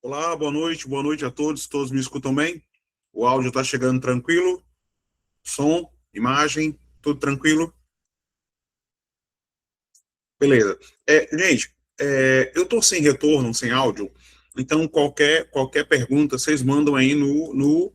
Olá, boa noite a todos. Todos me escutam bem? O áudio está chegando tranquilo? Som, imagem, tudo tranquilo? Beleza. Gente, eu estou sem retorno, sem áudio, então qualquer pergunta vocês mandam aí no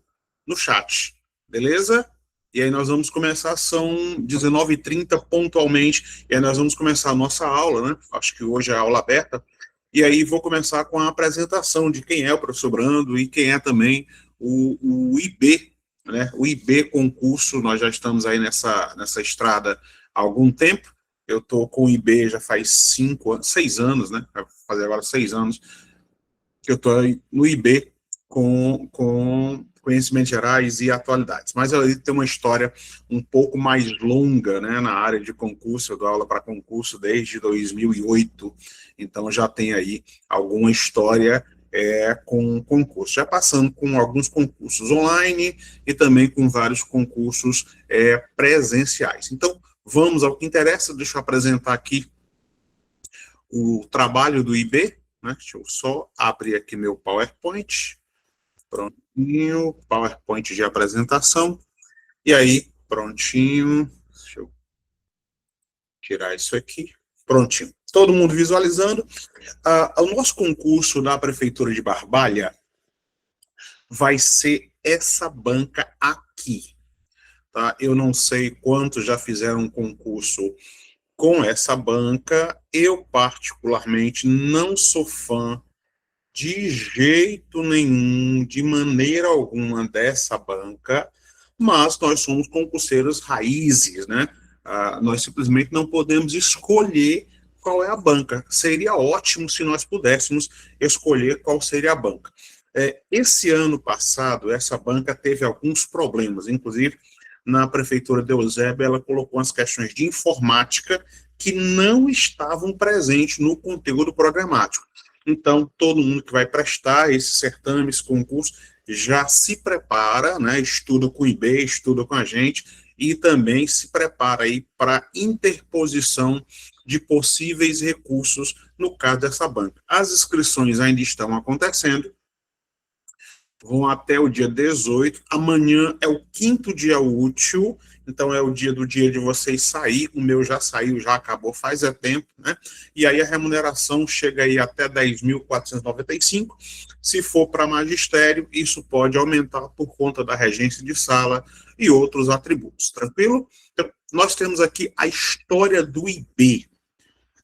chat, beleza? E aí nós vamos começar, são 19h30 pontualmente, e aí nós vamos começar a nossa aula, né? Acho que hoje é a aula aberta. E aí vou começar com a apresentação de quem é o professor Brando e quem é também o IB, né? O IB concurso, nós já estamos aí nessa estrada há algum tempo. Eu estou com o IB já faz 6 anos, né? Vai fazer agora 6 anos que eu estou no IB com conhecimentos gerais e atualidades. Mas ele tem uma história um pouco mais longa, né, na área de concurso. Eu dou aula para concurso desde 2008, então já tem aí alguma história com concurso. Já passando com alguns concursos online e também com vários concursos presenciais. Então, vamos ao que interessa. Deixa eu apresentar aqui o trabalho do IB, né? Deixa eu só abrir aqui meu PowerPoint. Prontinho, PowerPoint de apresentação. E aí, prontinho. Deixa eu tirar isso aqui. Prontinho. Todo mundo visualizando. O nosso concurso da Prefeitura de Barbalha vai ser essa banca aqui. Tá? Eu não sei quantos já fizeram um concurso com essa banca. Eu, particularmente, não sou fã de jeito nenhum, de maneira alguma, dessa banca, mas nós somos concurseiros raízes, né? Nós simplesmente não podemos escolher qual é a banca. Seria ótimo se nós pudéssemos escolher qual seria a banca. Esse ano passado, essa banca teve alguns problemas, inclusive na prefeitura de Eusébio, ela colocou as questões de informática que não estavam presentes no conteúdo programático. Então, todo mundo que vai prestar esse certame, esse concurso, já se prepara, né, estuda com o IB, estuda com a gente, e também se prepara aí para interposição de possíveis recursos no caso dessa banca. As inscrições ainda estão acontecendo, vão até o dia 18. Amanhã é o 5º dia útil, então é o dia de vocês sair. O meu já saiu, já acabou faz tempo, né? E aí a remuneração chega aí até 10.495. Se for para magistério, isso pode aumentar por conta da regência de sala e outros atributos, tranquilo? Então, nós temos aqui a história do IB.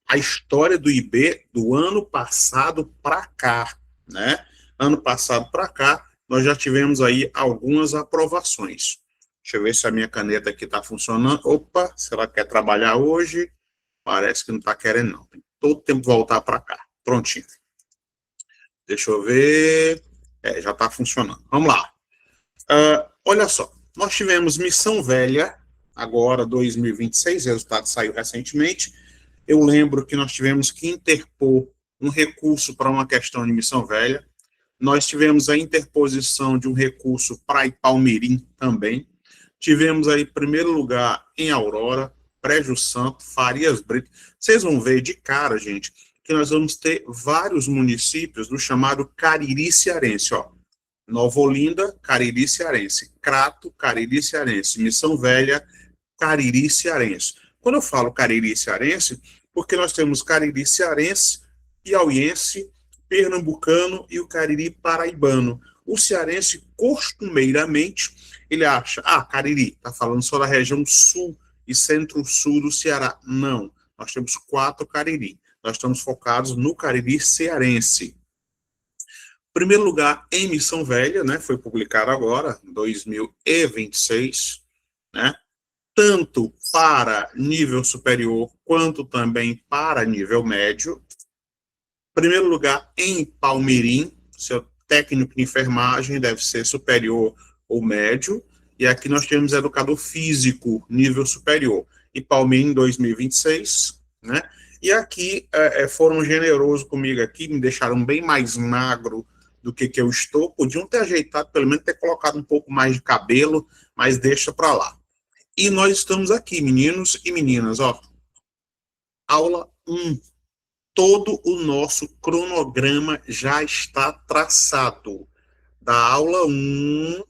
A história do IB do ano passado para cá, né? Ano passado para cá, nós já tivemos aí algumas aprovações. Deixa eu ver se a minha caneta aqui está funcionando. Opa, se ela quer trabalhar hoje, parece que não está querendo, não. Tem todo tempo voltar para cá. Prontinho. Deixa eu ver. Já está funcionando. Vamos lá. Olha só, nós tivemos Missão Velha, agora 2026, o resultado saiu recentemente. Eu lembro que nós tivemos que interpor um recurso para uma questão de Missão Velha. Nós tivemos a interposição de um recurso para Ipaumirim também. Tivemos aí, em primeiro lugar, em Aurora, Brejo Santo, Farias Brito. Vocês vão ver de cara, gente, que nós vamos ter vários municípios do chamado Cariri Cearense, ó. Nova Olinda, Cariri Cearense. Crato, Cariri Cearense. Missão Velha, Cariri Cearense. Quando eu falo Cariri Cearense, porque nós temos Cariri Cearense, Piauiense, Pernambucano e o Cariri Paraibano. O cearense, costumeiramente, ele acha, Cariri, está falando só da região sul e centro-sul do Ceará. Não, nós temos 4 Cariri. Nós estamos focados no Cariri Cearense. Primeiro lugar, em Missão Velha, né, foi publicado agora, em 2026, né, tanto para nível superior, quanto também para nível médio. Primeiro lugar, em Palmirim, seu técnico de enfermagem deve ser superior ou médio, e aqui nós temos educador físico, nível superior. E Palmirim, 2026, né? E aqui foram generosos comigo aqui, me deixaram bem mais magro do que eu estou. Podiam ter ajeitado, pelo menos ter colocado um pouco mais de cabelo, mas deixa para lá. E nós estamos aqui, meninos e meninas, ó. Aula 1. todo o nosso cronograma já está traçado, da aula 1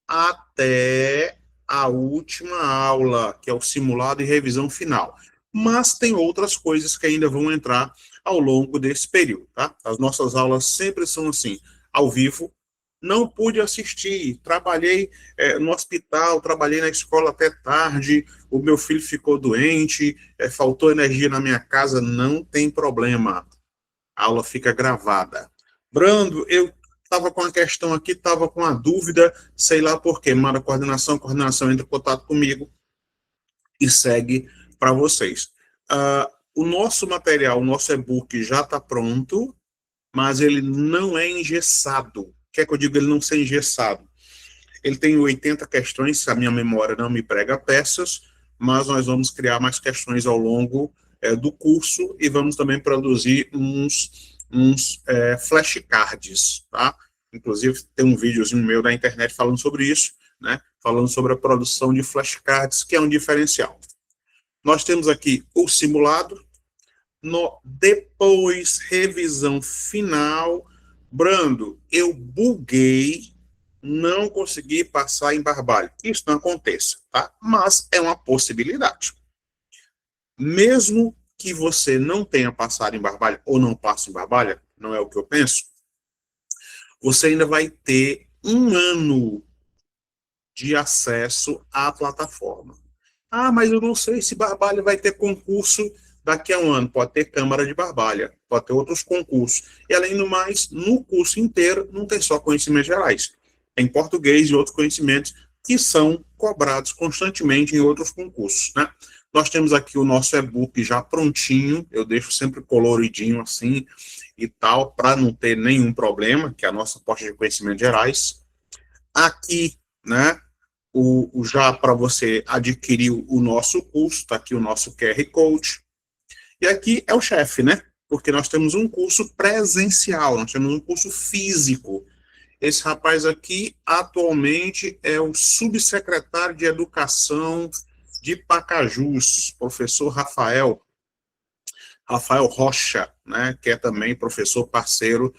até a última aula, que é o simulado e revisão final. Mas tem outras coisas que ainda vão entrar ao longo desse período, tá? As nossas aulas sempre são assim, ao vivo. Não pude assistir, trabalhei no hospital, trabalhei na escola até tarde, o meu filho ficou doente, faltou energia na minha casa, não tem problema. A aula fica gravada. Brando, eu estava com uma questão aqui, estava com uma dúvida, sei lá por quê, manda a coordenação entra em contato comigo e segue para vocês. O nosso material, o nosso e-book já está pronto, mas ele não é engessado. Quer que eu diga ele não ser engessado? Ele tem 80 questões, se a minha memória não me prega peças, mas nós vamos criar mais questões ao longo do curso e vamos também produzir uns flashcards, tá? Inclusive, tem um videozinho meu na internet falando sobre isso, né? Falando sobre a produção de flashcards, que é um diferencial. Nós temos aqui o simulado, depois, revisão final. Brando, eu buguei, não consegui passar em Barbalho. Isso não aconteça, tá? Mas é uma possibilidade. Mesmo que você não tenha passado em Barbalha ou não passe em Barbalha, não é o que eu penso, você ainda vai ter 1 ano de acesso à plataforma. Ah, mas eu não sei se Barbalha vai ter concurso daqui a 1 ano. Pode ter Câmara de Barbalha, pode ter outros concursos. E, além do mais, no curso inteiro não tem só conhecimentos gerais. Tem português e outros conhecimentos que são cobrados constantemente em outros concursos, né? Nós temos aqui o nosso e-book já prontinho, eu deixo sempre coloridinho assim e tal, para não ter nenhum problema, que é a nossa porta de conhecimentos gerais. Aqui, né, já para você adquirir o nosso curso, está aqui o nosso QR Code. E aqui é o chefe, né? Porque nós temos um curso presencial, nós temos um curso físico. Esse rapaz aqui, atualmente, é o subsecretário de Educação de Pacajus, professor Rafael Rocha, né, que é também professor parceiro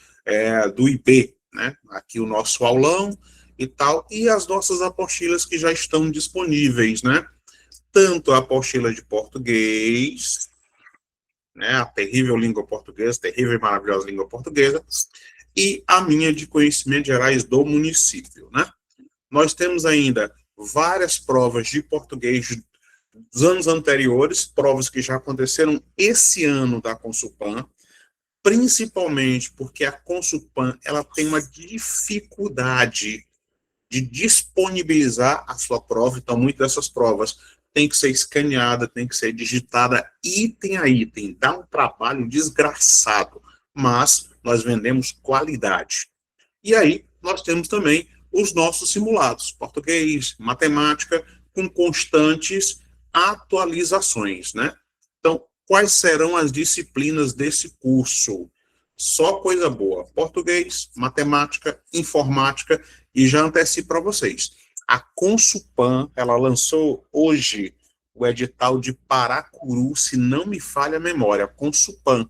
do IB, né? Aqui o nosso aulão e tal, e as nossas apostilas que já estão disponíveis, né? Tanto a apostila de português, né, a terrível língua portuguesa, terrível e maravilhosa língua portuguesa, e a minha de conhecimentos gerais do município, né? Nós temos ainda várias provas de português dos anos anteriores, provas que já aconteceram esse ano da Consulpan, principalmente porque a Consulpan ela tem uma dificuldade de disponibilizar a sua prova, então muitas dessas provas tem que ser escaneada, tem que ser digitada item a item, dá um trabalho desgraçado, mas nós vendemos qualidade. E aí nós temos também os nossos simulados, português, matemática, com constantes atualizações, né? Então, quais serão as disciplinas desse curso? Só coisa boa, português, matemática, informática, e já antecipo para vocês. A Consulpan, ela lançou hoje o edital de Paracuru, se não me falha a memória, a Consulpan.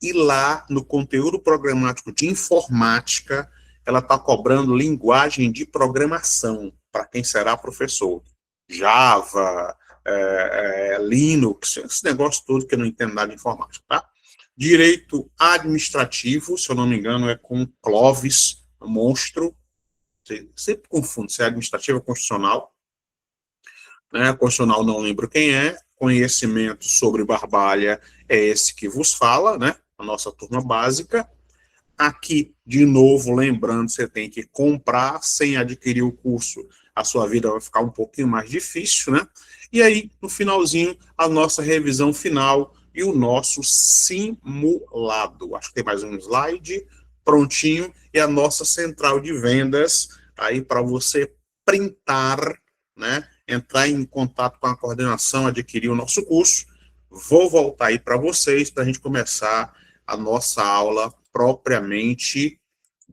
E lá, no conteúdo programático de informática, ela está cobrando linguagem de programação para quem será professor. Java, Linux, esse negócio todo que eu não entendo nada de informática, tá? Direito administrativo, se eu não me engano, é com Clóvis, monstro. Sempre confundo se é administrativo ou constitucional. Né? Constitucional não lembro quem é. Conhecimento sobre Barbalha é esse que vos fala, né? A nossa turma básica. Aqui, de novo, lembrando, você tem que comprar, sem adquirir o curso, a sua vida vai ficar um pouquinho mais difícil, né? E aí, no finalzinho, a nossa revisão final e o nosso simulado. Acho que tem mais um slide prontinho, e a nossa central de vendas, aí para você printar, né? Entrar em contato com a coordenação, adquirir o nosso curso. Vou voltar aí para vocês, para a gente começar a nossa aula propriamente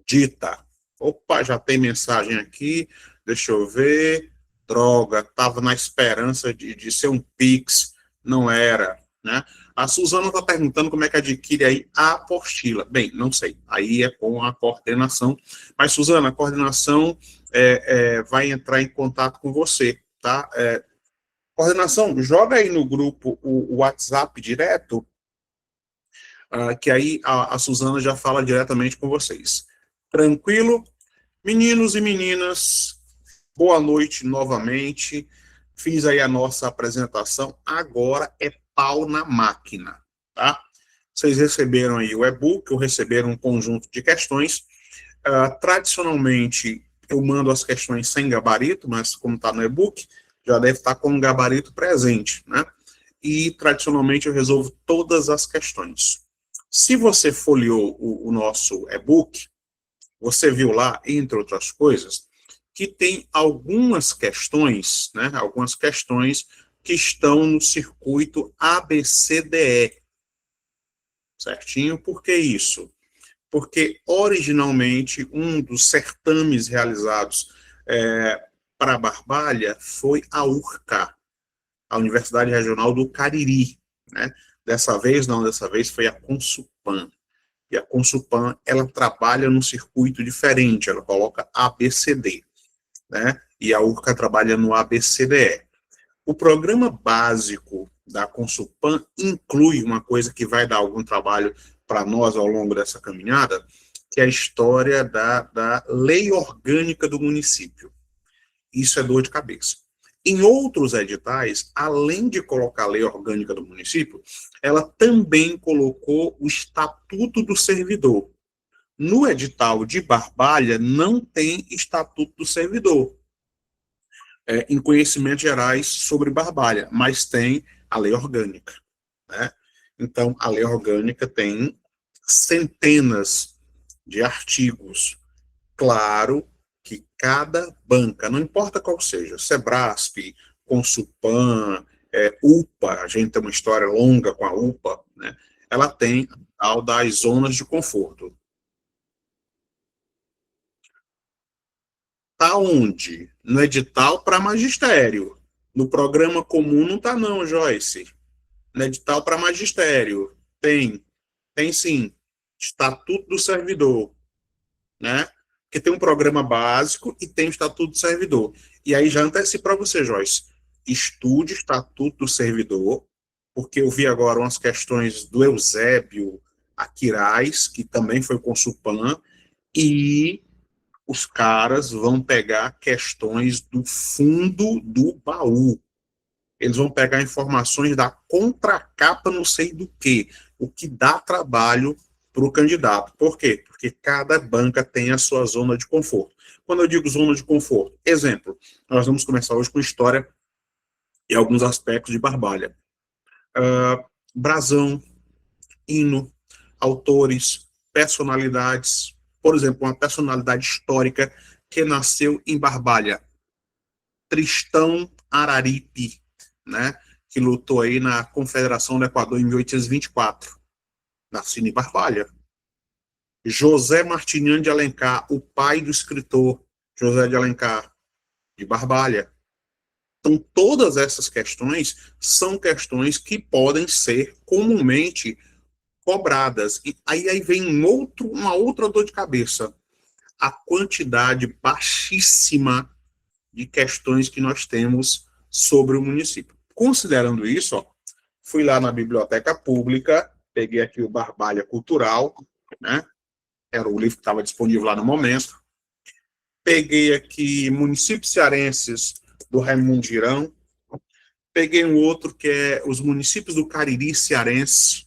dita. Opa, já tem mensagem aqui, deixa eu ver. Droga, estava na esperança de ser um Pix, não era, né? A Suzana está perguntando como é que adquire aí a apostila. Bem, não sei. Aí é com a coordenação. Mas, Suzana, a coordenação vai entrar em contato com você, tá? Coordenação, joga aí no grupo o WhatsApp direto, que aí a Suzana já fala diretamente com vocês. Tranquilo? Meninos e meninas, boa noite novamente. Fiz aí a nossa apresentação. Agora é pau na máquina, tá? Vocês receberam aí o e-book, ou receberam um conjunto de questões. Tradicionalmente, eu mando as questões sem gabarito, mas como está no e-book, já deve estar com o gabarito presente, né? E, tradicionalmente, eu resolvo todas as questões. Se você folheou o nosso e-book, você viu lá, entre outras coisas, que tem algumas questões, né? Algumas questões que estão no circuito ABCDE. Certinho? Por que isso? Porque, originalmente, um dos certames realizados para a Barbalha foi a URCA, a Universidade Regional do Cariri, né? Dessa vez foi a Consupan. E a Consupan, ela trabalha num circuito diferente, ela coloca ABCD, né? E a URCA trabalha no ABCDE. O programa básico da Consupan inclui uma coisa que vai dar algum trabalho para nós ao longo dessa caminhada, que é a história da lei orgânica do município. Isso é dor de cabeça. Em outros editais, além de colocar a lei orgânica do município, ela também colocou o Estatuto do Servidor. No edital de Barbalha, não tem Estatuto do Servidor, em conhecimentos gerais sobre Barbalha, mas tem a lei orgânica, né? Então, a lei orgânica tem centenas de artigos. Claro que cada banca, não importa qual seja, Sebrasp, Consupan, UPA, a gente tem uma história longa com a UPA, né? Ela tem tal das zonas de conforto. Tá onde? No edital para magistério. No programa comum não tá não, Joyce. No edital para magistério. Tem sim. Estatuto do Servidor, né? Que tem um programa básico e tem o Estatuto do Servidor. E aí já antecipo para você, Joyce. Estude Estatuto do Servidor, porque eu vi agora umas questões do Eusébio Aquiraz, que também foi Consulpan, e os caras vão pegar questões do fundo do baú. Eles vão pegar informações da contracapa não sei do quê, o que dá trabalho para o candidato. Por quê? Porque cada banca tem a sua zona de conforto. Quando eu digo zona de conforto, exemplo, nós vamos começar hoje com história e alguns aspectos de Barbalha. Brasão, hino, autores, personalidades. Por exemplo, uma personalidade histórica que nasceu em Barbalha, Tristão Araripe, né, que lutou aí na Confederação do Equador em 1824, nascido em Barbalha. José Martiniano de Alencar, o pai do escritor José de Alencar, de Barbalha. Então, todas essas questões são questões que podem ser comumente cobradas. E aí vem uma outra dor de cabeça. A quantidade baixíssima de questões que nós temos sobre o município. Considerando isso, fui lá na biblioteca pública, peguei aqui o Barbalha Cultural, né? Era o livro que estava disponível lá no momento. Peguei aqui Municípios Cearenses, do Raimundo Girão. Peguei um outro que é Os Municípios do Cariri Cearense.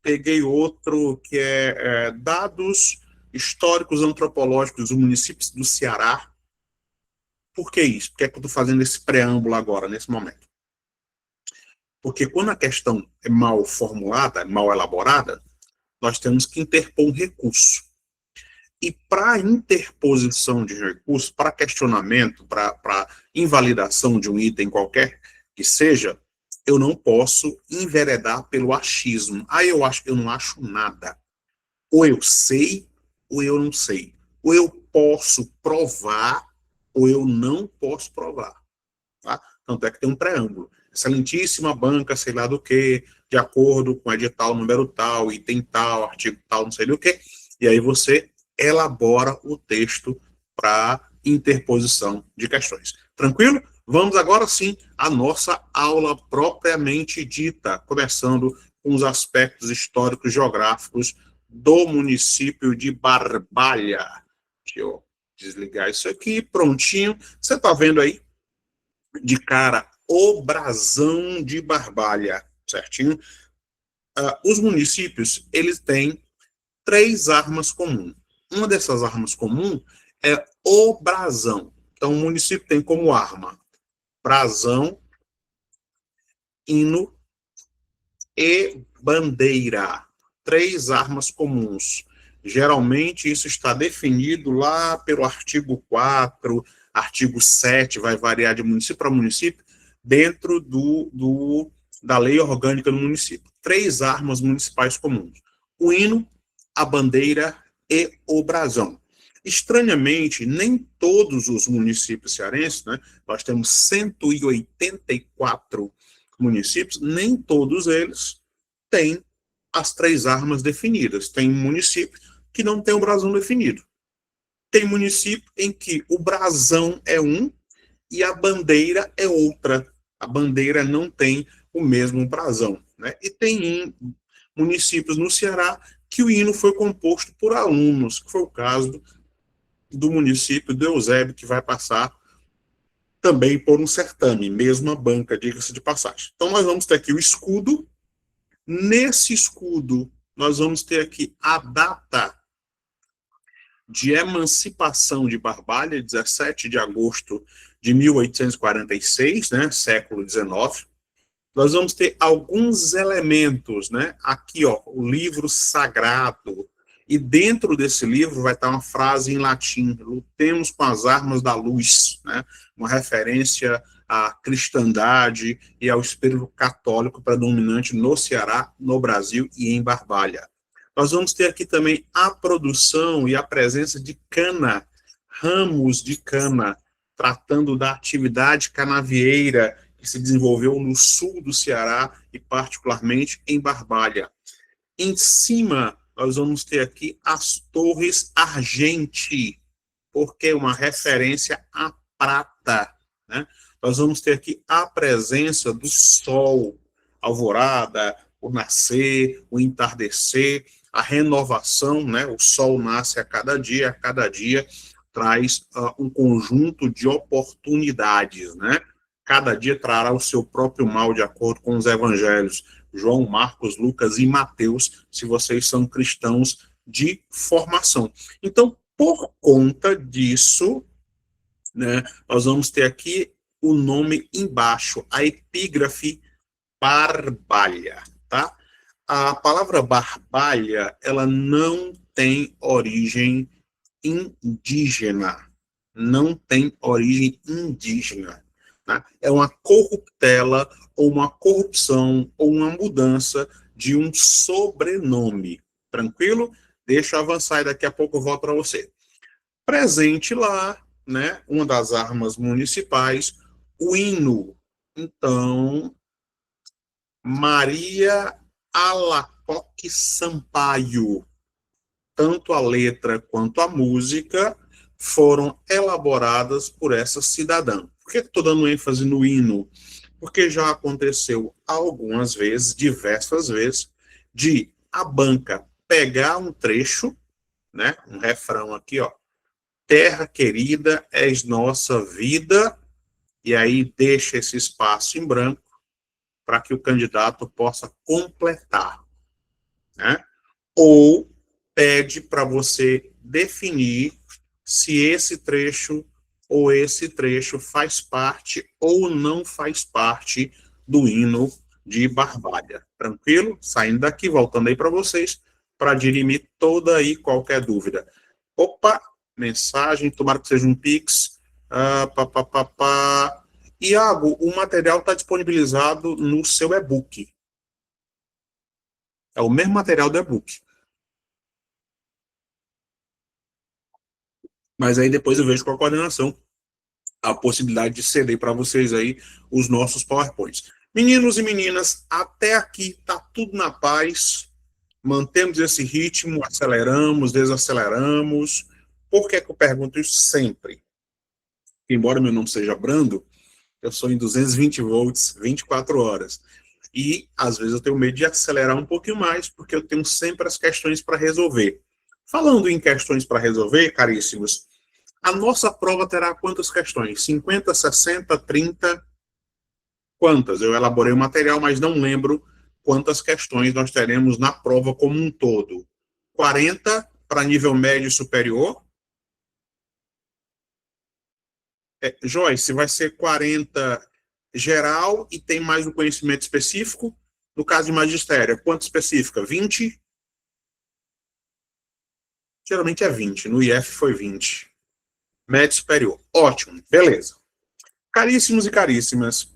Peguei outro que é Dados Históricos Antropológicos dos Municípios do Ceará. Por que isso? Por que é que eu estou fazendo esse preâmbulo agora, nesse momento? Porque quando a questão é mal formulada, mal elaborada, nós temos que interpor um recurso. E para interposição de recurso, para questionamento, para invalidação de um item qualquer que seja, eu não posso enveredar pelo achismo. Eu não acho nada. Ou eu sei, ou eu não sei. Ou eu posso provar, ou eu não posso provar. Tá? Tanto é que tem um preâmbulo. Excelentíssima banca, sei lá do que, de acordo com edital número tal, item tal, artigo tal, não sei o quê, e aí você elabora o texto para interposição de questões. Tranquilo? Vamos agora sim à nossa aula propriamente dita, começando com os aspectos históricos geográficos do município de Barbalha. Deixa eu desligar isso aqui, prontinho. Você está vendo aí de cara o brasão de Barbalha, certinho? Os municípios, eles têm 3 armas comuns. Uma dessas armas comuns é o brasão. Então, o município tem como arma brasão, hino e bandeira. 3 armas comuns. Geralmente, isso está definido lá pelo artigo 4, artigo 7, vai variar de município para município, dentro da lei orgânica do município. 3 armas municipais comuns: o hino, a bandeira e o brasão. Estranhamente, nem todos os municípios cearenses, né, nós temos 184 municípios, nem todos eles têm as 3 armas definidas. Tem município que não tem o brasão definido. Tem município em que o brasão é um e a bandeira é outra. A bandeira não tem o mesmo brasão, né? E tem municípios no Ceará que o hino foi composto por alunos, que foi o caso do município de Eusébio, que vai passar também por um certame, mesma banca, diga-se de passagem. Então, nós vamos ter aqui o escudo. Nesse escudo, nós vamos ter aqui a data de emancipação de Barbalha, 17 de agosto de 1846, né, século XIX. Nós vamos ter alguns elementos, né? Aqui, ó, o livro sagrado. E dentro desse livro vai estar uma frase em latim: lutemos com as armas da luz, né? Uma referência à cristandade e ao espírito católico predominante no Ceará, no Brasil e em Barbalha. Nós vamos ter aqui também a produção e a presença de cana, ramos de cana, tratando da atividade canavieira que se desenvolveu no sul do Ceará e particularmente em Barbalha. Em cima, nós vamos ter aqui as Torres Argenti, porque é uma referência à prata, né? Nós vamos ter aqui a presença do sol, alvorada, o nascer, o entardecer, a renovação, né? O sol nasce a cada dia traz um conjunto de oportunidades, né? Cada dia trará o seu próprio mal, de acordo com os evangelhos, João, Marcos, Lucas e Mateus, se vocês são cristãos de formação. Então, por conta disso, né, nós vamos ter aqui o nome embaixo, a epígrafe Barbalha, tá? A palavra Barbalha, ela não tem origem indígena, não tem origem indígena, né? É uma corruptela, ou uma corrupção, ou uma mudança de um sobrenome. Tranquilo? Deixa eu avançar e daqui a pouco eu volto para você. Presente lá, né, uma das armas municipais, o hino. Então, Maria Alacoque Sampaio, tanto a letra quanto a música foram elaboradas por essa cidadã. Por que estou dando ênfase no hino? Porque já aconteceu algumas vezes, diversas vezes, de a banca pegar um trecho, né, um refrão aqui, ó, terra querida, és nossa vida, e aí deixa esse espaço em branco para que o candidato possa completar, né? Ou pede para você definir se esse trecho ou esse trecho faz parte ou não faz parte do hino de Barbalha. Tranquilo? Saindo daqui, voltando aí para vocês, para dirimir toda aí qualquer dúvida. Opa, mensagem, tomara que seja um Pix. Iago, o material está disponibilizado no seu e-book. É o mesmo material do e-book. Mas aí depois eu vejo com a coordenação a possibilidade de ceder para vocês aí os nossos PowerPoints. Meninos e meninas, até aqui está tudo na paz. Mantemos esse ritmo, aceleramos, desaceleramos. Por que é que eu pergunto isso sempre? Embora meu nome seja Brando, eu sou em 220 volts, 24 horas. E, às vezes, eu tenho medo de acelerar um pouquinho mais, porque eu tenho sempre as questões para resolver. Falando em questões para resolver, caríssimos, a nossa prova terá quantas questões? 50, 60, 30? Quantas? Eu elaborei o material, mas não lembro quantas questões nós teremos na prova como um todo. 40 para nível médio e superior. Joyce, vai ser 40 geral e tem mais um conhecimento específico. No caso de magistério, quanto específica? 20? Geralmente é 20. No IF foi 20. Médio superior. Ótimo, beleza. Caríssimos e caríssimas,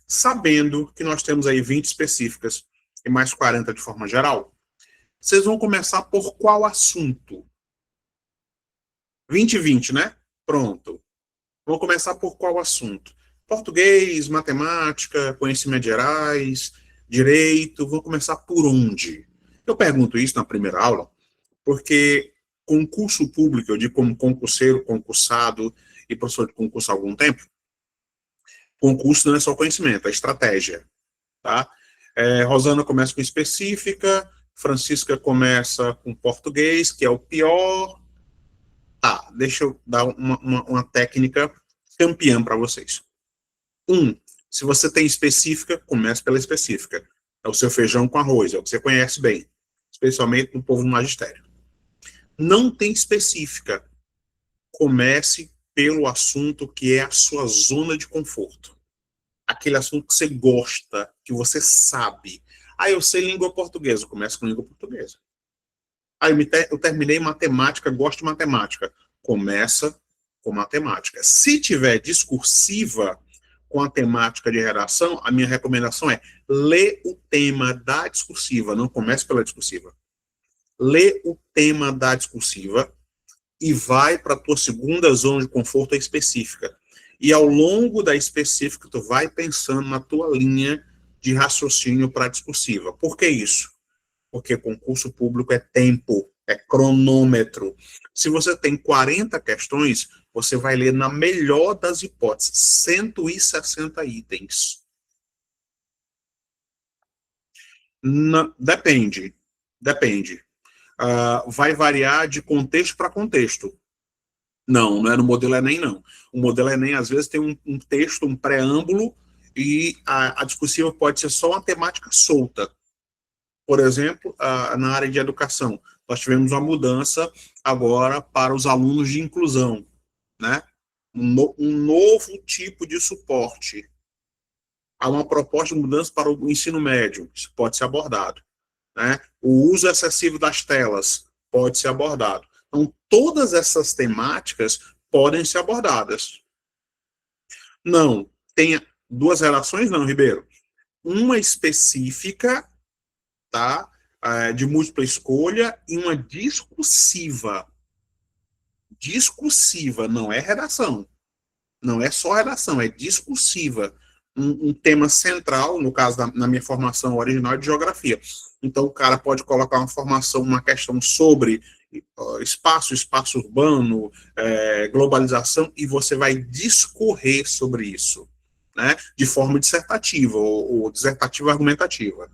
sabendo que nós temos aí 20 específicas e mais 40 de forma geral, vocês vão começar por qual assunto? 20 e 20, né? Pronto. Vou começar por qual assunto? Português, matemática, conhecimentos gerais, direito. Vou começar por onde? Eu pergunto isso na primeira aula, porque concurso público, eu digo como concurseiro, concursado e professor de concurso há algum tempo, concurso não é só conhecimento, é estratégia. Tá? Rosana começa com específica, Francisca começa com português, que é o pior. Tá, deixa eu dar uma técnica campeã para vocês. Se você tem específica, comece pela específica. É o seu feijão com arroz, é o que você conhece bem, especialmente no povo do magistério. Não tem específica, comece pelo assunto que é a sua zona de conforto. Aquele assunto que você gosta, que você sabe. Eu sei língua portuguesa, começa com língua portuguesa. Eu terminei matemática, gosto de matemática. Começa com matemática. Se tiver discursiva com a temática de redação, a minha recomendação é ler o tema da discursiva, não comece pela discursiva. Lê o tema da discursiva e vai para a tua segunda zona de conforto específica. E ao longo da específica, tu vai pensando na tua linha de raciocínio para a discursiva. Por que isso? Porque concurso público é tempo, é cronômetro. Se você tem 40 questões, você vai ler, na melhor das hipóteses, 160 itens. Depende. Vai variar de contexto para contexto. Não é no modelo Enem, não. O modelo Enem, às vezes, tem um texto, um preâmbulo, e a discursiva pode ser só uma temática solta. Por exemplo, na área de educação, nós tivemos uma mudança agora para os alunos de inclusão, né? Um novo tipo de suporte. Há uma proposta de mudança para o ensino médio, isso pode ser abordado, né? O uso excessivo das telas pode ser abordado. Então, todas essas temáticas podem ser abordadas. Não, tem duas relações, não, Ribeiro. Uma específica, tá? De múltipla escolha, e uma discursiva. Discursiva, não é redação. Não é só redação, é discursiva. Um tema central, no caso, na minha formação original, é de geografia. Então, o cara pode colocar uma questão sobre espaço urbano, globalização, e você vai discorrer sobre isso, né, de forma dissertativa, ou dissertativa argumentativa.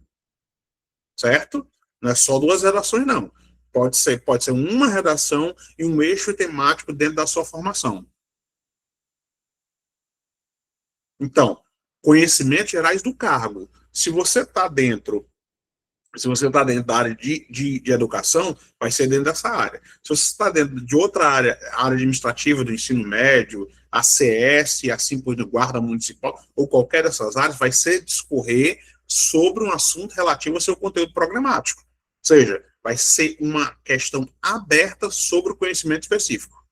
Certo? Não é só duas redações, não. Pode ser uma redação e um eixo temático dentro da sua formação. Então, conhecimentos gerais do cargo. Se você está dentro da área de educação, vai ser dentro dessa área. Se você está dentro de outra área administrativa do ensino médio, ACS, assim por guarda municipal, ou qualquer dessas áreas, vai ser discorrer sobre um assunto relativo ao seu conteúdo programático. Ou seja, vai ser uma questão aberta sobre o conhecimento específico.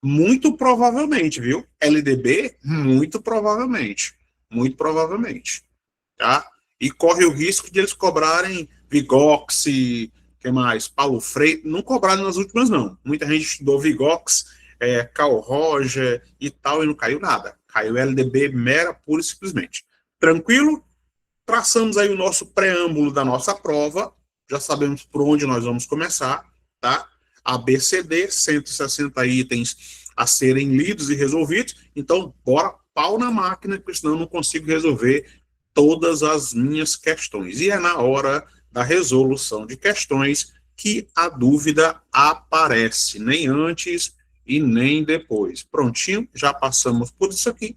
Muito provavelmente, viu? LDB, muito provavelmente. Muito provavelmente. Tá? E corre o risco de eles cobrarem Vigox, que mais? Paulo Freire. Não cobraram nas últimas, não. Muita gente estudou Vigox, Carl Roger e tal, e não caiu nada. Caiu LDB mera, pura e simplesmente. Tranquilo? Traçamos aí o nosso preâmbulo da nossa prova, já sabemos por onde nós vamos começar, tá? ABCD, 160 itens a serem lidos e resolvidos, então bora pau na máquina, porque senão eu não consigo resolver todas as minhas questões. E é na hora da resolução de questões que a dúvida aparece, nem antes e nem depois. Prontinho, já passamos por isso aqui,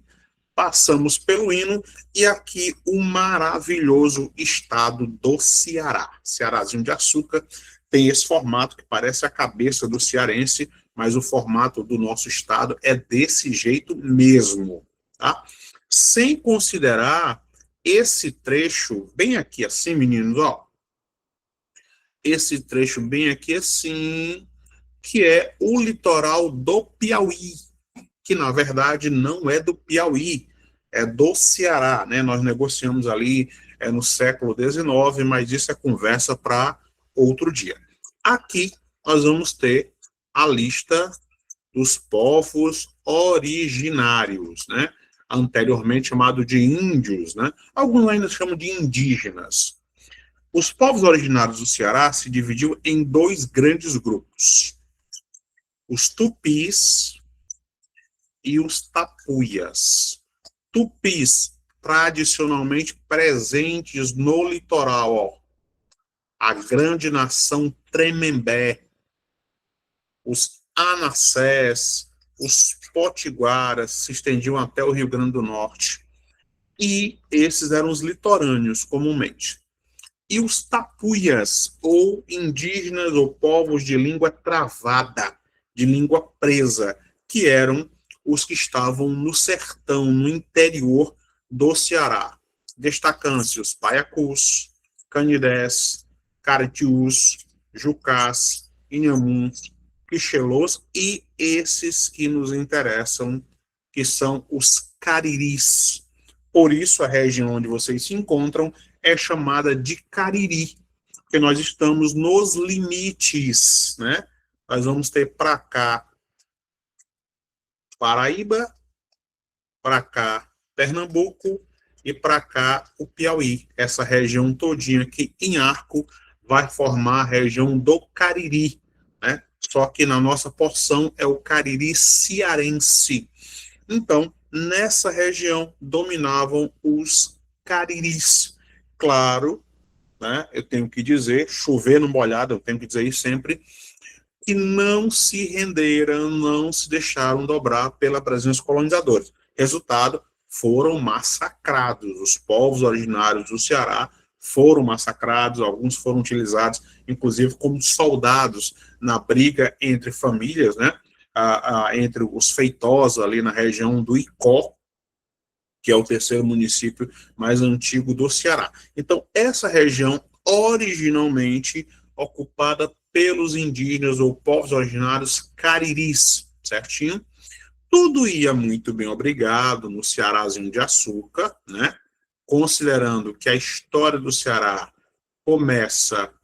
passamos pelo hino, e aqui o maravilhoso estado do Ceará. Cearazinho de açúcar tem esse formato que parece a cabeça do cearense, mas o formato do nosso estado é desse jeito mesmo, tá? Sem considerar esse trecho bem aqui assim, meninos, ó. Esse trecho bem aqui assim, que é o litoral do Piauí, que na verdade não é do Piauí, é do Ceará, né? Nós negociamos ali no século XIX, mas isso é conversa para outro dia. Aqui nós vamos ter a lista dos povos originários, né? Anteriormente chamado de índios, né? Alguns ainda chamam de indígenas. Os povos originários do Ceará se dividiu em dois grandes grupos: os tupis e os tapuias. Tupis, tradicionalmente presentes no litoral, ó, a grande nação Tremembé, os Anassés, os Potiguaras se estendiam até o Rio Grande do Norte, e esses eram os litorâneos, comumente. E os tapuias, ou indígenas ou povos de língua travada, de língua presa, que eram os que estavam no sertão, no interior do Ceará, destacando-se os paiacus, canidés, caritius, jucás, inhamuns, quixelôs e esses que nos interessam, que são os cariris. Por isso, a região onde vocês se encontram é chamada de Cariri, porque nós estamos nos limites, né? Nós vamos ter para cá Paraíba, para cá Pernambuco e para cá o Piauí. Essa região todinha aqui em arco vai formar a região do Cariri, né? Só que na nossa porção é o Cariri cearense. Então, nessa região dominavam os cariris. Claro, né, eu tenho que dizer, chover no molhado, eu tenho que dizer isso sempre, que não se renderam, não se deixaram dobrar pela presença dos colonizadores. Resultado, foram massacrados. Os povos originários do Ceará foram massacrados, alguns foram utilizados, inclusive, como soldados na briga entre famílias, né? Entre os feitosos ali na região do Icó, que é o terceiro município mais antigo do Ceará. Então, essa região, originalmente ocupada pelos indígenas ou povos originários cariris, certinho? Tudo ia muito bem, obrigado, no Cearazinho de açúcar, né? Considerando que a história do Ceará começa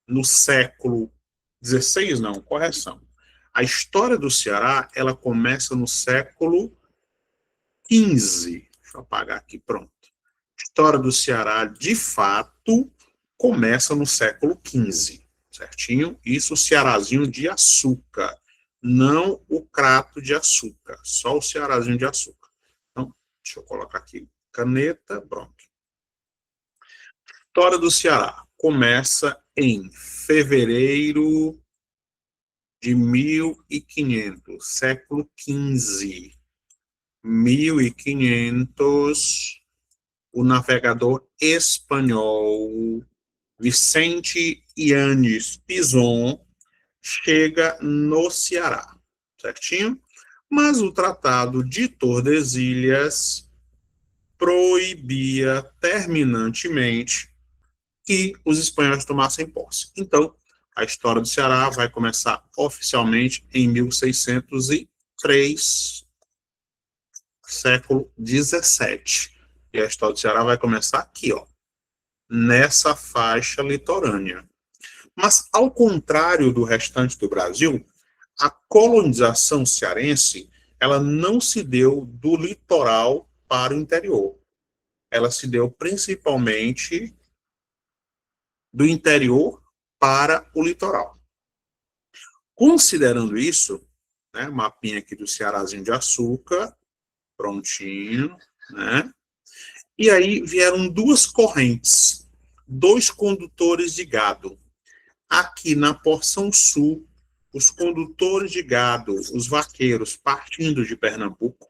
no século XVI, não, correção. A história do Ceará, ela começa no século XV. Deixa eu apagar aqui, pronto. A história do Ceará, de fato, começa no século XV, certinho? Isso o Cearazinho de açúcar, não o crato de açúcar, só o Cearazinho de açúcar. Então, deixa eu colocar aqui caneta, pronto. História do Ceará começa em fevereiro de 1500, século XV. 1500, o navegador espanhol Vicente Yanes Pinzón chega no Ceará, certinho? Mas o Tratado de Tordesilhas proibia terminantemente que os espanhóis tomassem posse. Então, a história do Ceará vai começar oficialmente em 1603, século XVII. E a história do Ceará vai começar aqui, ó, nessa faixa litorânea. Mas, ao contrário do restante do Brasil, a colonização cearense, ela não se deu do litoral para o interior. ela se deu principalmente do interior para o litoral. Considerando isso, né, mapinha aqui do Cearazinho de Açúcar, prontinho, né? E aí vieram duas correntes, dois condutores de gado. Aqui na porção sul, os condutores de gado, os vaqueiros, partindo de Pernambuco.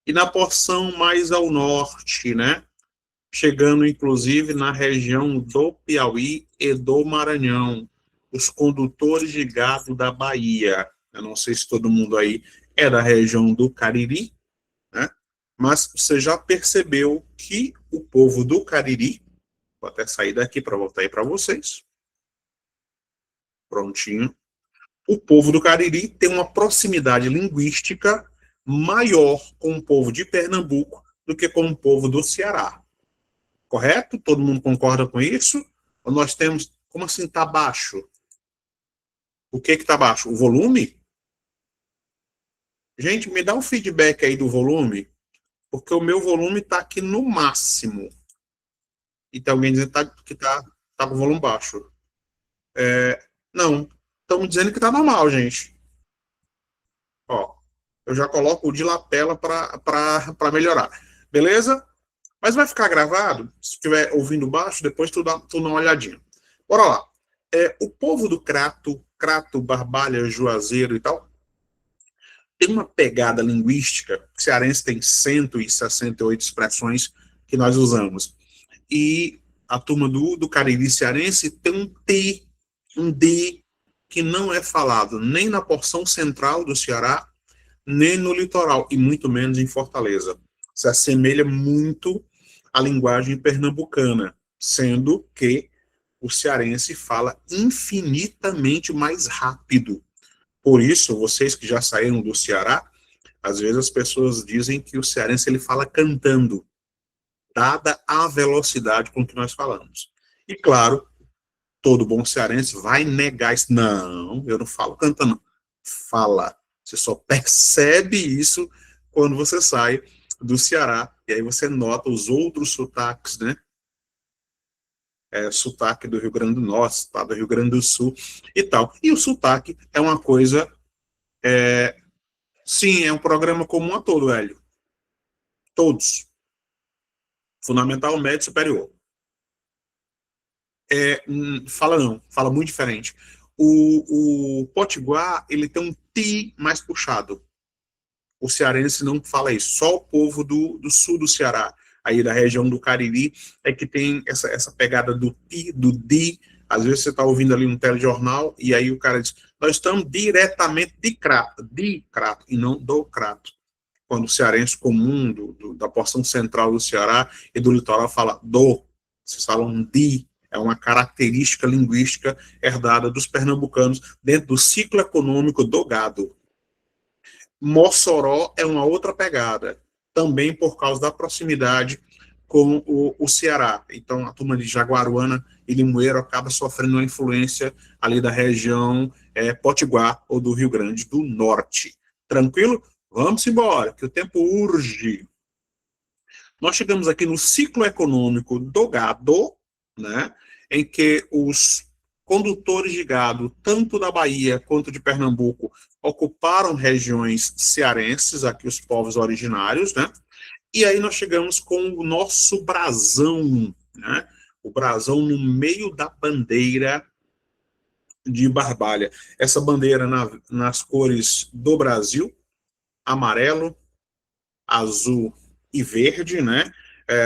E na porção mais ao norte, né? Chegando inclusive na região do Piauí e do Maranhão, os condutores de gado da Bahia. Eu não sei se todo mundo aí é da região do Cariri, né? Mas você já percebeu que o povo do Cariri, vou até sair daqui para voltar aí para vocês, prontinho, o povo do Cariri tem uma proximidade linguística maior com o povo de Pernambuco do que com o povo do Ceará. Correto? Todo mundo concorda com isso? Ou nós temos, como assim está baixo? O que está baixo? O volume? Gente, me dá um feedback aí do volume, porque o meu volume está aqui no máximo. E tem alguém dizendo que está com o volume baixo. Não, estamos dizendo que está normal, gente. Ó, eu já coloco o de lapela para melhorar. Beleza? Mas vai ficar gravado, se estiver ouvindo baixo, depois tu dá uma olhadinha. Bora lá. O povo do Crato, Barbalha, Juazeiro e tal, tem uma pegada linguística, o cearense tem 168 expressões que nós usamos. E a turma do Cariri cearense tem um T, um D, que não é falado nem na porção central do Ceará, nem no litoral, e muito menos em Fortaleza. Se assemelha muito à linguagem pernambucana, sendo que o cearense fala infinitamente mais rápido. Por isso, vocês que já saíram do Ceará, às vezes as pessoas dizem que o cearense ele fala cantando, dada a velocidade com que nós falamos. E claro, todo bom cearense vai negar isso. Não, eu não falo cantando, não. Fala. Você só percebe isso quando você sai do Ceará, e aí você nota os outros sotaques, né? Sotaque do Rio Grande do Norte, tá? Do Rio Grande do Sul e tal. E o sotaque é uma coisa, sim, é um programa comum a todo, Hélio. Todos. Fundamental, médio, superior. Fala não, fala muito diferente. O Potiguar, ele tem um ti mais puxado. O cearense não fala isso, só o povo do sul do Ceará, aí da região do Cariri, é que tem essa pegada do ti, do di. Às vezes você está ouvindo ali um telejornal e aí o cara diz, nós estamos diretamente de Crato, e não do Crato. Quando o cearense comum, da porção central do Ceará e do litoral fala do, vocês falam de, é uma característica linguística herdada dos pernambucanos dentro do ciclo econômico do gado. Mossoró é uma outra pegada, também por causa da proximidade com o Ceará. Então, a turma de Jaguaruana e Limoeiro acaba sofrendo uma influência ali da região Potiguar ou do Rio Grande do Norte. Tranquilo? Vamos embora, que o tempo urge. Nós chegamos aqui no ciclo econômico do gado, né, em que os condutores de gado, tanto da Bahia quanto de Pernambuco, ocuparam regiões cearenses, aqui os povos originários, né? E aí nós chegamos com o nosso brasão, né? O brasão no meio da bandeira de Barbalha. Essa bandeira nas cores do Brasil, amarelo, azul e verde, né?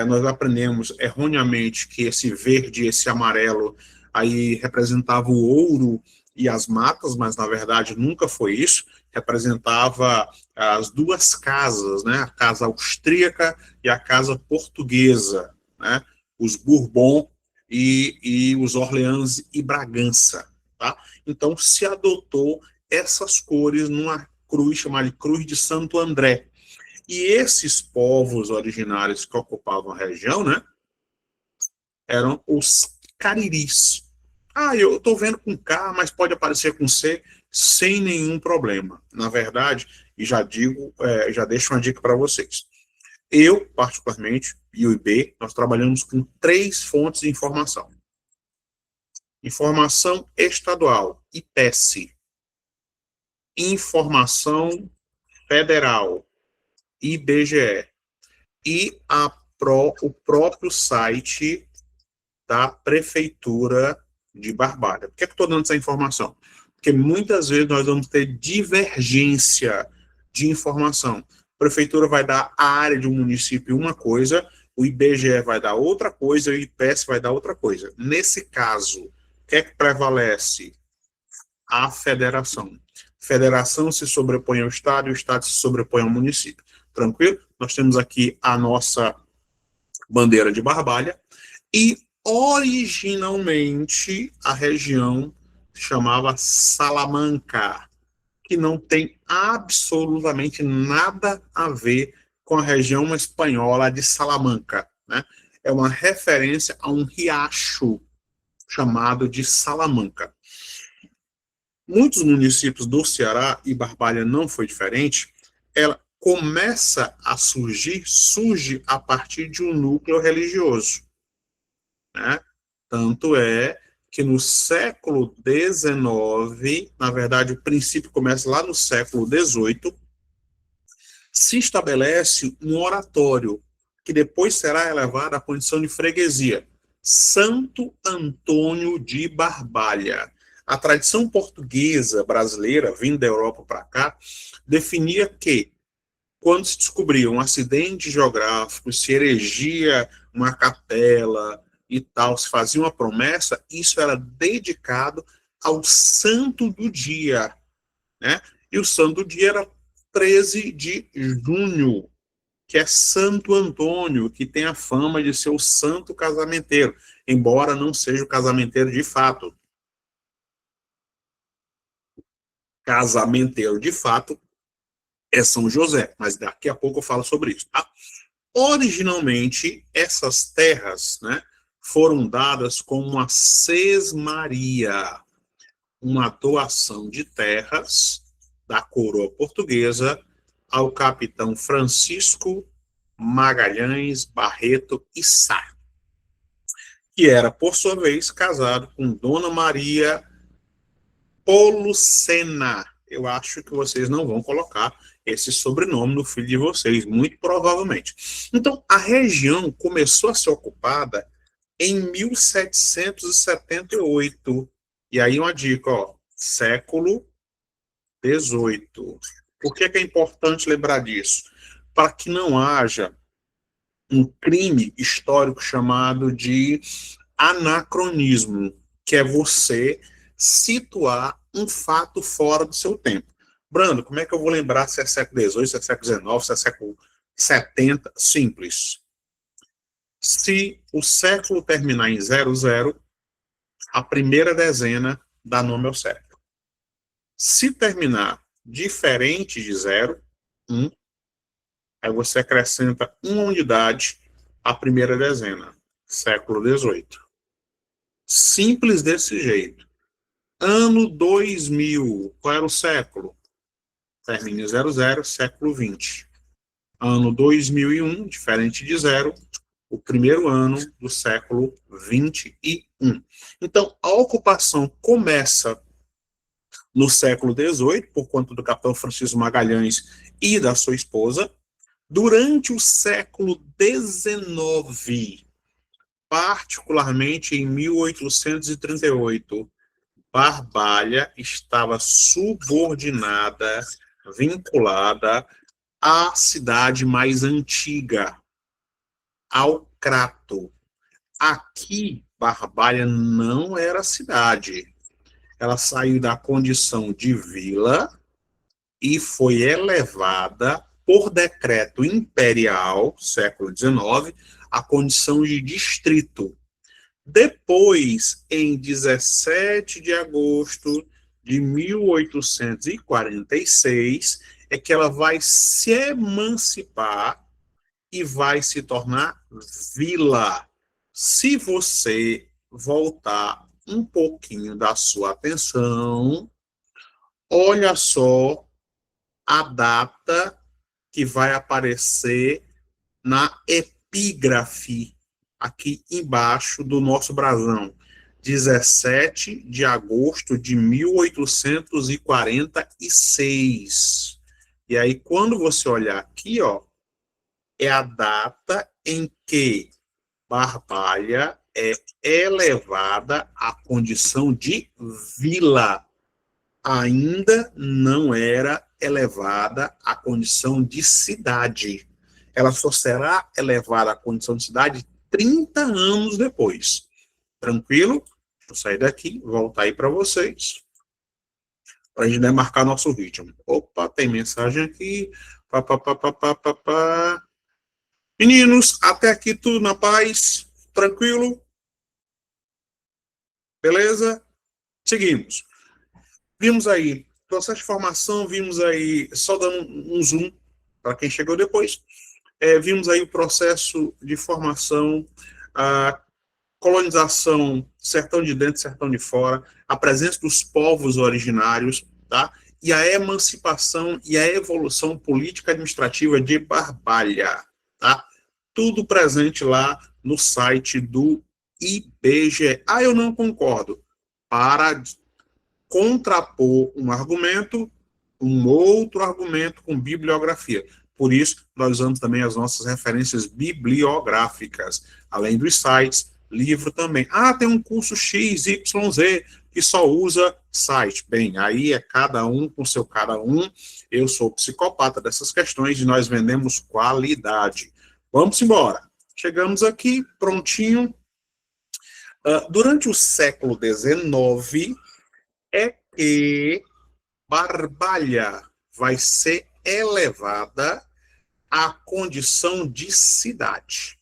Nós aprendemos erroneamente que esse verde e esse amarelo aí representava o ouro e as matas, mas na verdade nunca foi isso. Representava as duas casas, né? A casa austríaca e a casa portuguesa, né? Os Bourbon e os Orleans e Bragança, tá? Então se adotou essas cores numa cruz chamada de Cruz de Santo André. E esses povos originários que ocupavam a região, né, eram os cariris. Eu estou vendo com K, mas pode aparecer com C, sem nenhum problema. Na verdade, e já digo, já deixo uma dica para vocês. Eu, particularmente, e o IB, nós trabalhamos com 3 fontes de informação. Informação estadual, IPES. Informação federal, IBGE. E o próprio site da Prefeitura de Barbalha. Por que eu estou dando essa informação? Porque muitas vezes nós vamos ter divergência de informação. A Prefeitura vai dar a área de um município uma coisa, o IBGE vai dar outra coisa e o IPES vai dar outra coisa. Nesse caso, o que é que prevalece? A federação. Federação se sobrepõe ao Estado e o Estado se sobrepõe ao município. Tranquilo? Nós temos aqui a nossa bandeira de Barbalha e originalmente a região chamava Salamanca, que não tem absolutamente nada a ver com a região espanhola de Salamanca, né? É uma referência a um riacho chamado de Salamanca. Muitos municípios do Ceará, e Barbalha não foi diferente, ela começa a surge a partir de um núcleo religioso, né? Tanto é que no século XIX, na verdade o princípio começa lá no século XVIII, se estabelece um oratório, que depois será elevado à condição de freguesia, Santo Antônio de Barbalha. A tradição portuguesa brasileira, vindo da Europa para cá, definia que, quando se descobria um acidente geográfico, se erigia uma capela e tal, se fazia uma promessa, isso era dedicado ao santo do dia, né? E o santo do dia era 13 de junho, que é Santo Antônio, que tem a fama de ser o santo casamenteiro, embora não seja o casamenteiro de fato. Casamenteiro de fato é São José, mas daqui a pouco eu falo sobre isso, tá? Originalmente, essas terras, né, foram dadas como uma sesmaria, uma doação de terras da coroa portuguesa ao capitão Francisco Magalhães Barreto e Sá, que era, por sua vez, casado com Dona Maria Polucena. Eu acho que vocês não vão colocar esse sobrenome do filho de vocês, muito provavelmente. Então, a região começou a ser ocupada em 1778. E aí uma dica, ó, século XVIII. Por que é importante lembrar disso? Para que não haja um crime histórico chamado de anacronismo, que é você situar um fato fora do seu tempo. Brando, como é que eu vou lembrar se é século XVIII, se é século XIX, se é século XVII? Simples. Se o século terminar em 00, a primeira dezena dá nome ao século. Se terminar diferente de 0, 1, aí você acrescenta uma unidade à primeira dezena, século XVIII. Simples desse jeito. Ano 2000, qual era o século? Termina em 00, século 20. Ano 2001, diferente de 0, o primeiro ano do século 21. Então, a ocupação começa no século 18, por conta do capitão Francisco Magalhães e da sua esposa. Durante o século 19, particularmente em 1838, Barbalha estava subordinada, vinculada à cidade mais antiga, ao Crato. Aqui, Barbalha não era cidade. Ela saiu da condição de vila e foi elevada por decreto imperial, século XIX, à condição de distrito. Depois, em 17 de agosto de 1846, é que ela vai se emancipar e vai se tornar vila. Se você voltar um pouquinho da sua atenção, olha só a data que vai aparecer na epígrafe, aqui embaixo do nosso brasão. 17 de agosto de 1846. E aí, quando você olhar aqui, ó, é a data em que Barbalha é elevada à condição de vila. Ainda não era elevada à condição de cidade. Ela só será elevada à condição de cidade 30 anos depois. Tranquilo? Deixa eu sair daqui, voltar aí para vocês, para a gente demarcar nosso ritmo. Opa, tem mensagem aqui. Pá, pá, pá, pá, pá, pá, pá. Meninos, até aqui tudo na paz, tranquilo? Beleza? Seguimos. Vimos aí processo de formação, vimos aí, só dando um zoom para quem chegou depois, vimos aí o processo de formação, a colonização, sertão de dentro, sertão de fora, a presença dos povos originários, tá? E a emancipação e a evolução política administrativa de Barbalha, tá? Tudo presente lá no site do IBGE. Ah, eu não concordo. Para contrapor um argumento, um outro argumento com bibliografia. Por isso, nós usamos também as nossas referências bibliográficas, além dos sites, livro também. Ah, tem um curso XYZ que só usa site. Bem, aí é cada um com seu cada um. Eu sou psicopata dessas questões e nós vendemos qualidade. Vamos embora. Chegamos aqui, prontinho. Durante o século XIX, é que Barbalha vai ser elevada à condição de cidade.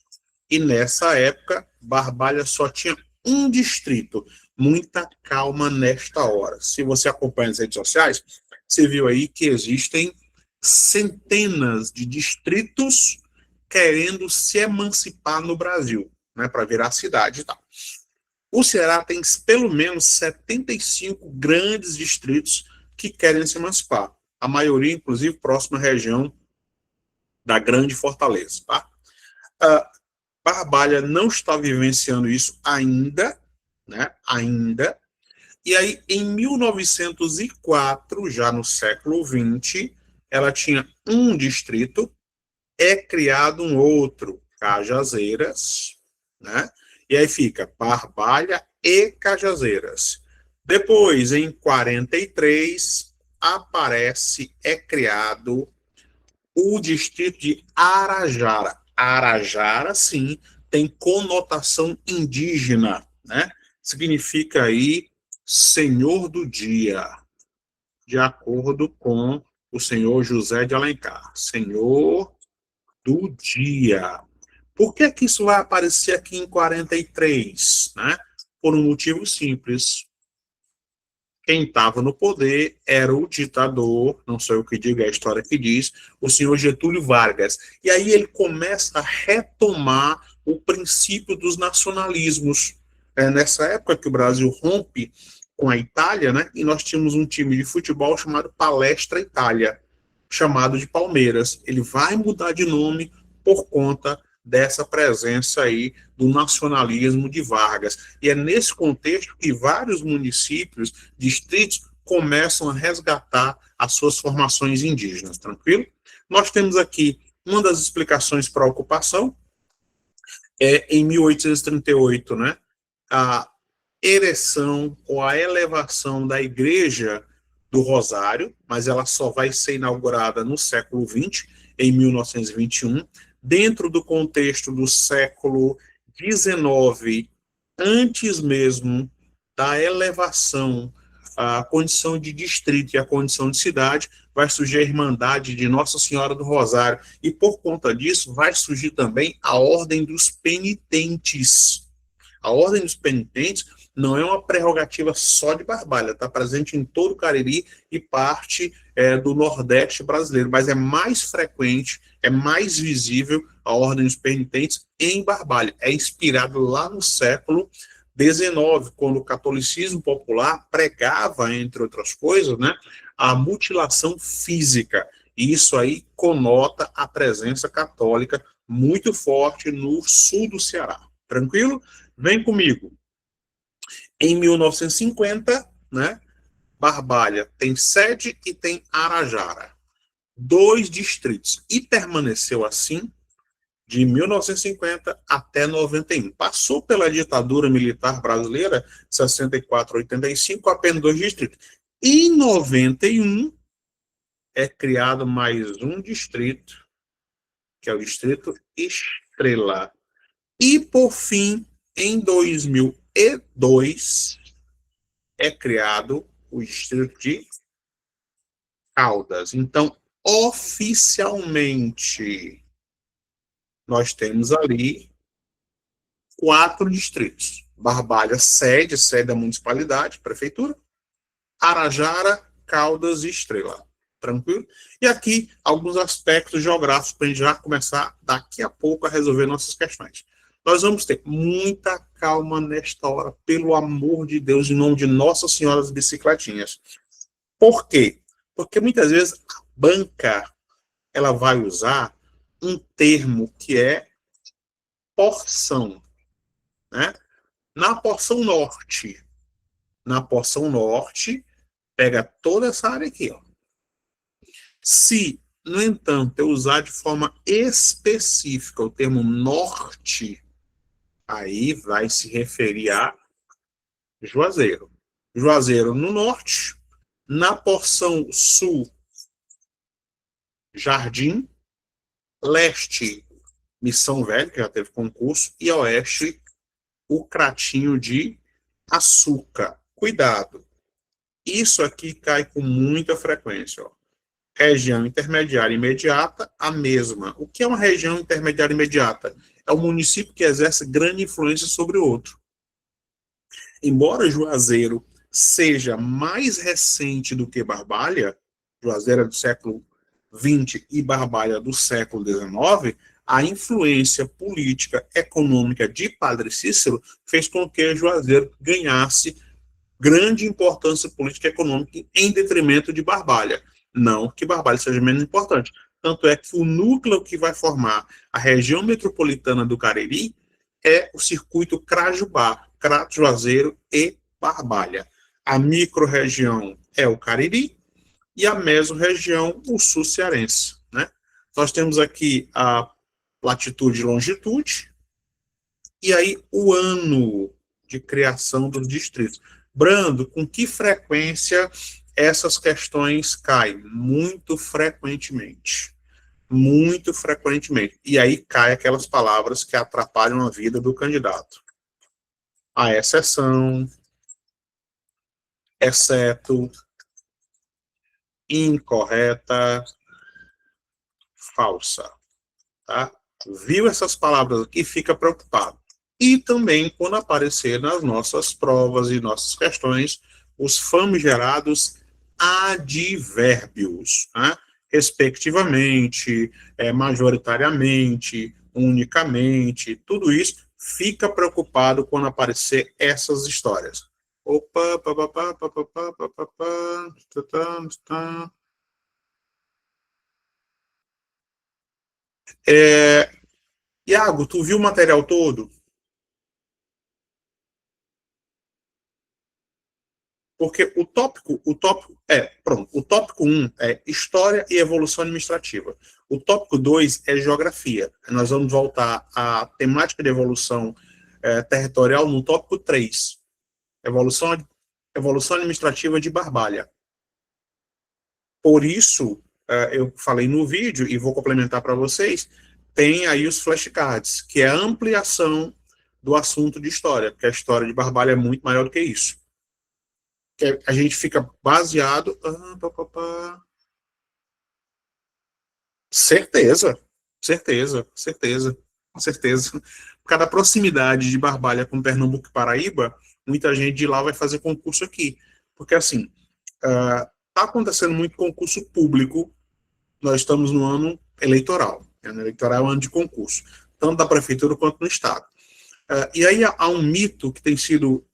E nessa época, Barbalha só tinha um distrito. Muita calma nesta hora. Se você acompanha as redes sociais, você viu aí que existem centenas de distritos querendo se emancipar no Brasil, né, para virar cidade e tal. O Ceará tem pelo menos 75 grandes distritos que querem se emancipar. A maioria, inclusive, próxima à região da Grande Fortaleza. Tá? Barbalha não está vivenciando isso ainda, né? Ainda. E aí, em 1904, já no século XX, ela tinha um distrito, é criado um outro, Cajazeiras, né? E aí fica Barbalha e Cajazeiras. Depois, em 43, é criado o distrito de Arajara. Arajara, sim, tem conotação indígena, né? Significa aí Senhor do Dia, de acordo com o senhor José de Alencar. Senhor do Dia. Por que que isso vai aparecer aqui em 43? Né? Por um motivo simples. Quem estava no poder era o ditador, não sou eu que digo, é a história que diz, o senhor Getúlio Vargas. E aí ele começa a retomar o princípio dos nacionalismos. É nessa época que o Brasil rompe com a Itália, né? E nós tínhamos um time de futebol chamado Palestra Itália, chamado de Palmeiras. Ele vai mudar de nome por conta dessa presença aí do nacionalismo de Vargas. E é nesse contexto que vários municípios, distritos, começam a resgatar as suas formações indígenas, tranquilo? Nós temos aqui uma das explicações para a ocupação, em 1838, né, a ereção ou a elevação da igreja do Rosário, mas ela só vai ser inaugurada no século XX, em 1921, dentro do contexto do século XIX, antes mesmo da elevação à condição de distrito e à condição de cidade, vai surgir a Irmandade de Nossa Senhora do Rosário, e por conta disso vai surgir também a Ordem dos Penitentes. A Ordem dos Penitentes não é uma prerrogativa só de Barbalha, está presente em todo o Cariri e parte do Nordeste brasileiro, mas é mais frequente, é mais visível a Ordem dos Penitentes em Barbalha. É inspirado lá no século XIX, quando o catolicismo popular pregava, entre outras coisas, né, a mutilação física. E isso aí conota a presença católica muito forte no sul do Ceará. Tranquilo? Vem comigo. Em 1950, né, Barbalha tem sede e tem Arajara, dois distritos, e permaneceu assim de 1950 até 91. Passou pela ditadura militar brasileira, 64 a 85, apenas dois distritos. Em 91 é criado mais um distrito, que é o Distrito Estrela. E, por fim, em 2002, é criado o Distrito de Caldas. Então, oficialmente, nós temos ali quatro distritos. Barbalha, sede da municipalidade, prefeitura. Arajara, Caldas e Estrela. Tranquilo? E aqui, alguns aspectos geográficos para a gente já começar daqui a pouco a resolver nossas questões. Nós vamos ter muita calma nesta hora, pelo amor de Deus, em nome de Nossa Senhora das Bicicletinhas. Por quê? Porque muitas vezes a banca ela vai usar um termo que é porção, né? Na porção norte, na porção norte, pega toda essa área aqui, ó. Se, no entanto, eu usar de forma específica o termo norte, aí vai se referir a Juazeiro. Juazeiro no norte, na porção sul, Jardim, leste, Missão Velha, que já teve concurso, e oeste, o Cratinho de Açúcar. Cuidado, isso aqui cai com muita frequência, ó. Região intermediária imediata, a mesma. O que é uma região intermediária imediata? É um município que exerce grande influência sobre o outro. Embora Juazeiro seja mais recente do que Barbalha, Juazeiro é do século XX e Barbalha do século XIX, a influência política, econômica de Padre Cícero fez com que Juazeiro ganhasse grande importância política e econômica em detrimento de Barbalha. Não que Barbalha seja menos importante. Tanto é que o núcleo que vai formar a região metropolitana do Cariri é o circuito Crajubá, Crato, Juazeiro e Barbalha. A microrregião é o Cariri e a mesorregião o sul cearense. Né? Nós temos aqui a latitude e longitude, e aí o ano de criação dos distritos. Brando, com que frequência essas questões caem? Muito frequentemente. Muito frequentemente. E aí cai aquelas palavras que atrapalham a vida do candidato. A exceção, exceto, incorreta, falsa. Tá? Viu essas palavras aqui, fica preocupado. E também quando aparecer nas nossas provas e nossas questões, os famigerados advérbios, né? Respectivamente, majoritariamente, unicamente, tudo isso, fica preocupado quando aparecer essas histórias. Opa, papapá, papapá, papapá, tá. Iago, tu viu o material todo? Porque o tópico um é História e Evolução Administrativa. O tópico 2 é Geografia. Nós vamos voltar à temática de evolução territorial no tópico 3, Evolução, Evolução Administrativa de Barbalha. Por isso, eu falei no vídeo, e vou complementar para vocês, tem aí os flashcards, que é a ampliação do assunto de história, porque a história de Barbalha é muito maior do que isso. Que a gente fica baseado. Certeza, certeza, certeza, certeza. Por causa da proximidade de Barbalha com Pernambuco e Paraíba, muita gente de lá vai fazer concurso aqui. Porque, assim, está acontecendo muito concurso público, nós estamos no ano eleitoral. Ano eleitoral é um ano de concurso, tanto da prefeitura quanto no Estado. E aí há um mito que tem sido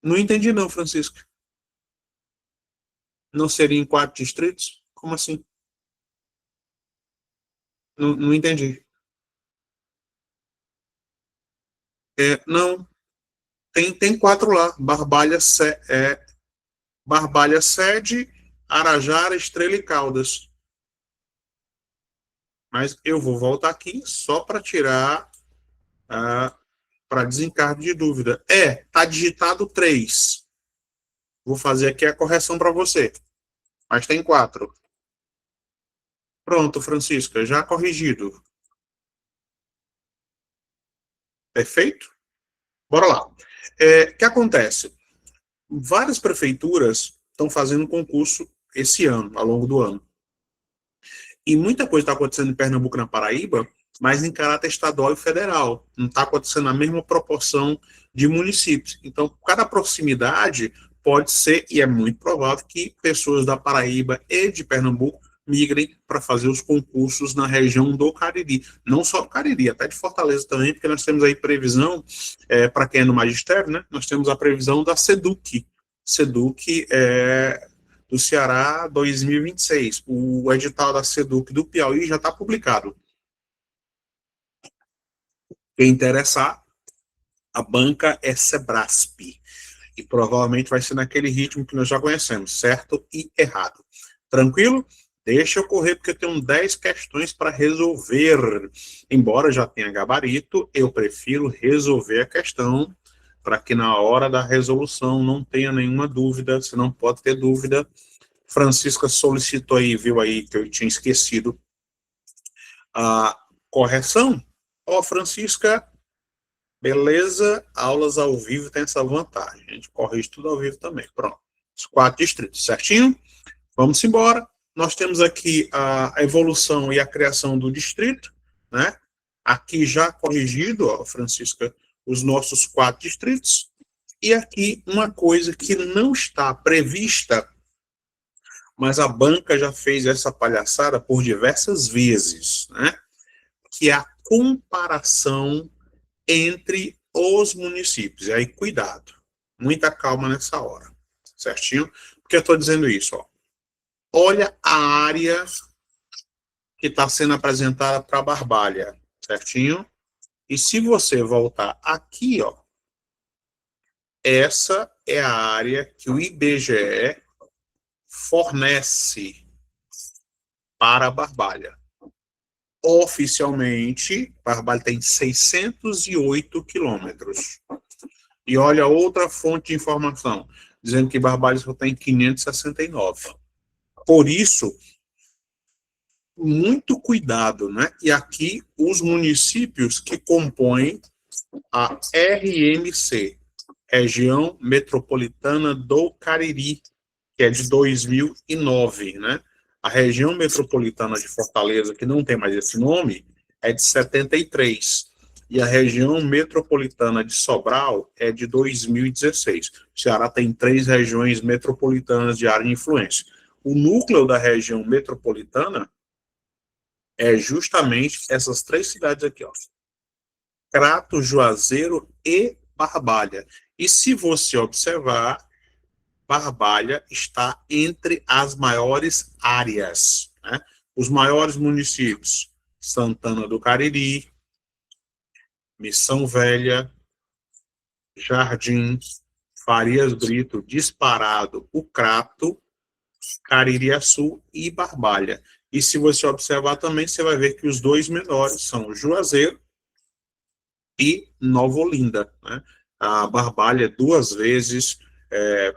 não entendi não, Francisco. Não seria em 4 distritos? Como assim? Não, não entendi. Não, tem 4 lá. Barbalha Sede, Arajara, Estrela e Caldas. Mas eu vou voltar aqui só para tirar, para desencargo de dúvida. Tá digitado 3. Vou fazer aqui a correção para você. Mas tem 4. Pronto, Francisca, já corrigido. Perfeito? Bora lá. O que acontece? Várias prefeituras estão fazendo concurso esse ano, ao longo do ano. E muita coisa está acontecendo em Pernambuco, na Paraíba, mas em caráter estadual e federal. Não está acontecendo na mesma proporção de municípios. Então, cada proximidade pode ser, e é muito provável, que pessoas da Paraíba e de Pernambuco migrem para fazer os concursos na região do Cariri. Não só do Cariri, até de Fortaleza também, porque nós temos aí previsão, para quem é no magistério, né, nós temos a previsão da SEDUC. SEDUC do Ceará 2026. O edital da SEDUC do Piauí já está publicado. Quem interessar, a banca é Sebrasp. E provavelmente vai ser naquele ritmo que nós já conhecemos, certo e errado. Tranquilo? Deixa eu correr, porque eu tenho 10 questões para resolver. Embora já tenha gabarito, eu prefiro resolver a questão para que na hora da resolução não tenha nenhuma dúvida. Se não pode ter dúvida, Francisca solicitou aí, viu aí que eu tinha esquecido a correção. Francisca, beleza, aulas ao vivo tem essa vantagem. A gente corrige tudo ao vivo também. Pronto. Os 4 distritos, certinho? Vamos embora. Nós temos aqui a evolução e a criação do distrito, né? Aqui já corrigido, Francisca, os nossos 4 distritos. E aqui uma coisa que não está prevista, mas a banca já fez essa palhaçada por diversas vezes, né? Que é a comparação entre os municípios. E aí, cuidado, muita calma nessa hora, certinho? Por que eu estou dizendo isso? Olha a área que está sendo apresentada para a Barbalha, certinho? E se você voltar aqui, essa é a área que o IBGE fornece para a Barbalha. Oficialmente, Barbalha tem 608 quilômetros. E olha outra fonte de informação, dizendo que Barbalha só tem 569. Por isso, muito cuidado, né? E aqui, os municípios que compõem a RMC, Região Metropolitana do Cariri, que é de 2009, né? A região metropolitana de Fortaleza, que não tem mais esse nome, é de 73. E a região metropolitana de Sobral é de 2016. O Ceará tem 3 regiões metropolitanas de área de influência. O núcleo da região metropolitana é justamente essas 3 cidades aqui, Crato, Juazeiro e Barbalha. E se você observar, Barbalha está entre as maiores áreas, né? Os maiores municípios: Santana do Cariri, Missão Velha, Jardim, Farias Brito, disparado o Crato, Caririaçu e Barbalha. E se você observar também, você vai ver que os 2 menores são Juazeiro e Nova Olinda, né? A Barbalha é 2 vezes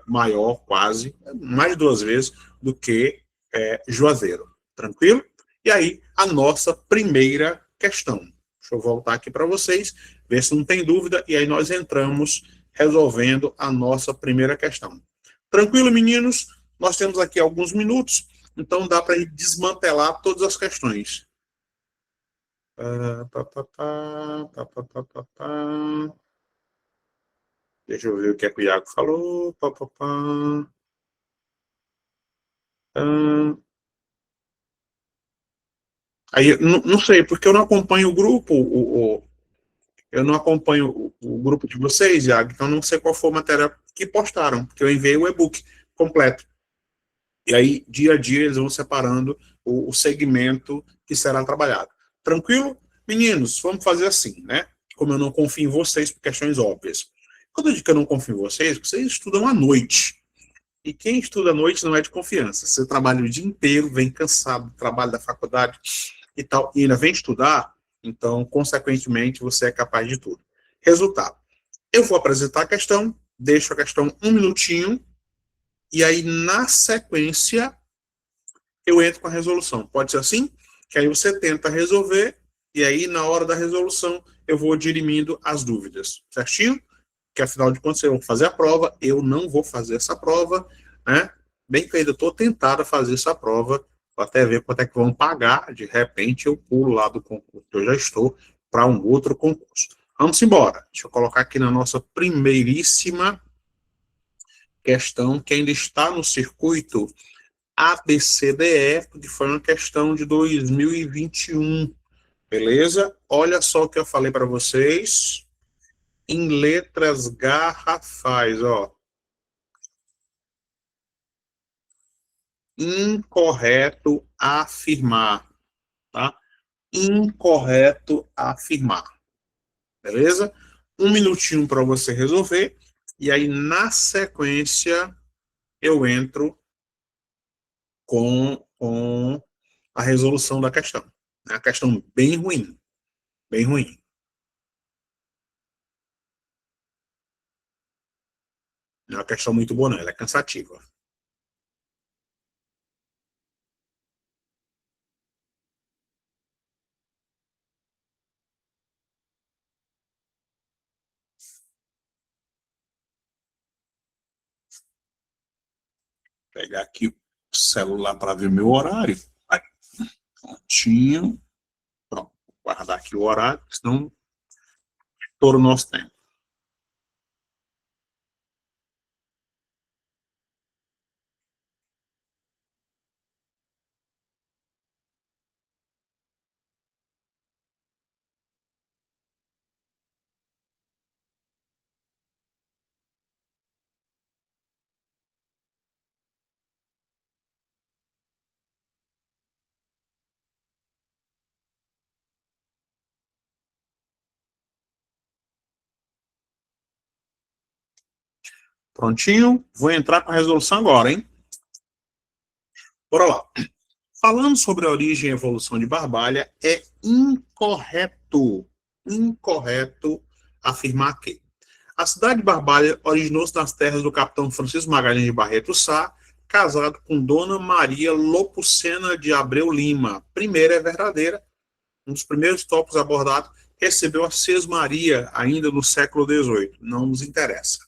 maior, quase, mais de 2 vezes, do que Juazeiro. Tranquilo? E aí, a nossa primeira questão. Deixa eu voltar aqui para vocês, ver se não tem dúvida, e aí nós entramos resolvendo a nossa primeira questão. Tranquilo, meninos? Nós temos aqui alguns minutos, então dá para desmantelar todas as questões. Deixa eu ver o que o Iago falou. Aí, não sei, porque eu não acompanho o grupo, eu não acompanho o grupo de vocês, Iago, então não sei qual foi a matéria que postaram, porque eu enviei o e-book completo. E aí, dia a dia, eles vão separando o segmento que será trabalhado. Tranquilo? Meninos, vamos fazer assim, né? Como eu não confio em vocês por questões óbvias. Quando eu digo que eu não confio em vocês, vocês estudam à noite. E quem estuda à noite não é de confiança. Você trabalha o dia inteiro, vem cansado do trabalho da faculdade e tal, e ainda vem estudar, então, consequentemente, você é capaz de tudo. Resultado. Eu vou apresentar a questão, deixo a questão um minutinho, e aí, na sequência, eu entro com a resolução. Pode ser assim? Que aí você tenta resolver, e aí, na hora da resolução, eu vou dirimindo as dúvidas. Certinho? Que afinal de contas, eu vou fazer a prova, eu não vou fazer essa prova, né? Bem que eu ainda estou tentado a fazer essa prova, vou até ver quanto é que vão pagar, de repente eu pulo lá do concurso que eu já estou para um outro concurso. Vamos embora. Deixa eu colocar aqui na nossa primeiríssima questão, que ainda está no circuito ABCDE, que foi uma questão de 2021, beleza? Olha só o que eu falei para vocês, em letras garrafais, ó. Incorreto afirmar, tá? Incorreto afirmar, beleza? Um minutinho para você resolver, e aí na sequência eu entro com a resolução da questão. É uma questão bem ruim, bem ruim. Não é uma questão muito boa, não, ela é cansativa. Vou pegar aqui o celular para ver meu horário. Aí, prontinho. Pronto, vou guardar aqui o horário, senão todo o nosso tempo. Prontinho? Vou entrar com a resolução agora, hein? Bora lá. Falando sobre a origem e evolução de Barbalha, é incorreto afirmar que a cidade de Barbalha originou-se nas terras do capitão Francisco Magalhães de Barreto Sá, casado com Dona Maria Lopucena de Abreu Lima. Primeira é verdadeira, um dos primeiros tópicos abordados, recebeu a Sesmaria ainda no século XVIII. Não nos interessa.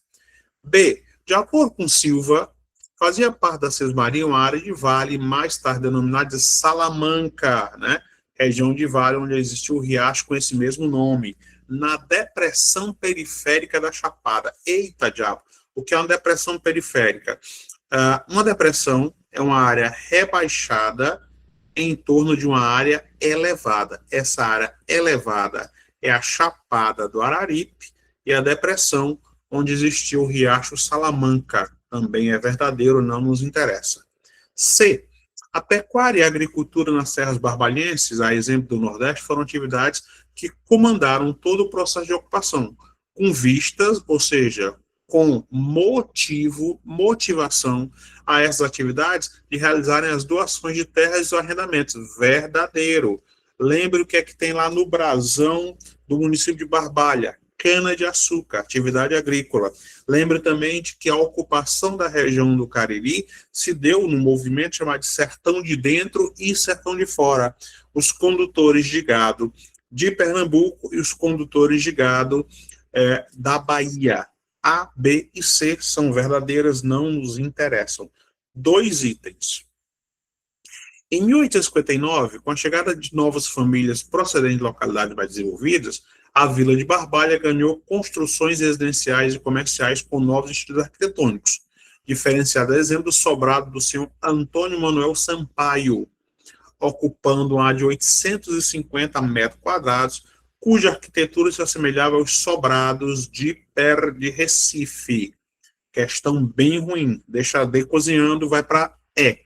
B. De acordo com Silva, fazia parte da Sesmaria uma área de vale, mais tarde denominada de Salamanca, né? Região de vale onde existiu o riacho com esse mesmo nome, na depressão periférica da Chapada. Eita, diabo! O que é uma depressão periférica? Uma depressão é uma área rebaixada em torno de uma área elevada. Essa área elevada é a Chapada do Araripe e a depressão onde existiu o Riacho Salamanca. Também é verdadeiro, não nos interessa. C. A pecuária e a agricultura nas serras barbalhenses, a exemplo do Nordeste, foram atividades que comandaram todo o processo de ocupação, com vistas, ou seja, com motivação a essas atividades de realizarem as doações de terras e arrendamentos. Verdadeiro. Lembre o que é que tem lá no brasão do município de Barbalha, cana-de-açúcar, atividade agrícola. Lembre também de que a ocupação da região do Cariri se deu num movimento chamado de sertão de dentro e sertão de fora. Os condutores de gado de Pernambuco e os condutores de gado da Bahia. A, B e C são verdadeiras, não nos interessam. 2 itens. Em 1859, com a chegada de novas famílias procedentes de localidades mais desenvolvidas, a Vila de Barbalha ganhou construções residenciais e comerciais com novos estilos arquitetônicos, diferenciado, a exemplo, do sobrado do senhor Antônio Manuel Sampaio, ocupando uma área de 850 metros quadrados, cuja arquitetura se assemelhava aos sobrados de Recife. Questão bem ruim. Deixa D cozinhando, vai para E.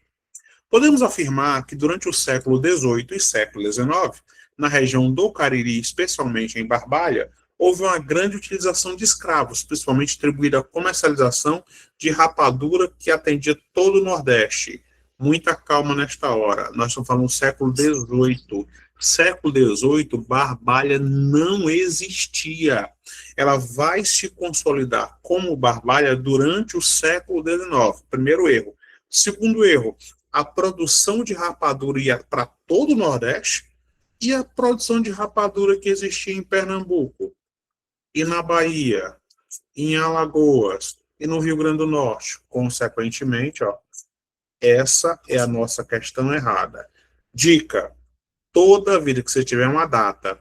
Podemos afirmar que durante o século XVIII e século XIX, na região do Cariri, especialmente em Barbalha, houve uma grande utilização de escravos, principalmente atribuída à comercialização de rapadura que atendia todo o Nordeste. Muita calma nesta hora. Nós estamos falando do século XVIII. Século XVIII, Barbalha não existia. Ela vai se consolidar como Barbalha durante o século XIX. Primeiro erro. Segundo erro, a produção de rapadura ia para todo o Nordeste e a produção de rapadura que existia em Pernambuco e na Bahia, em Alagoas e no Rio Grande do Norte. Consequentemente, ó, essa é a nossa questão errada. Dica: toda vida que você tiver uma data,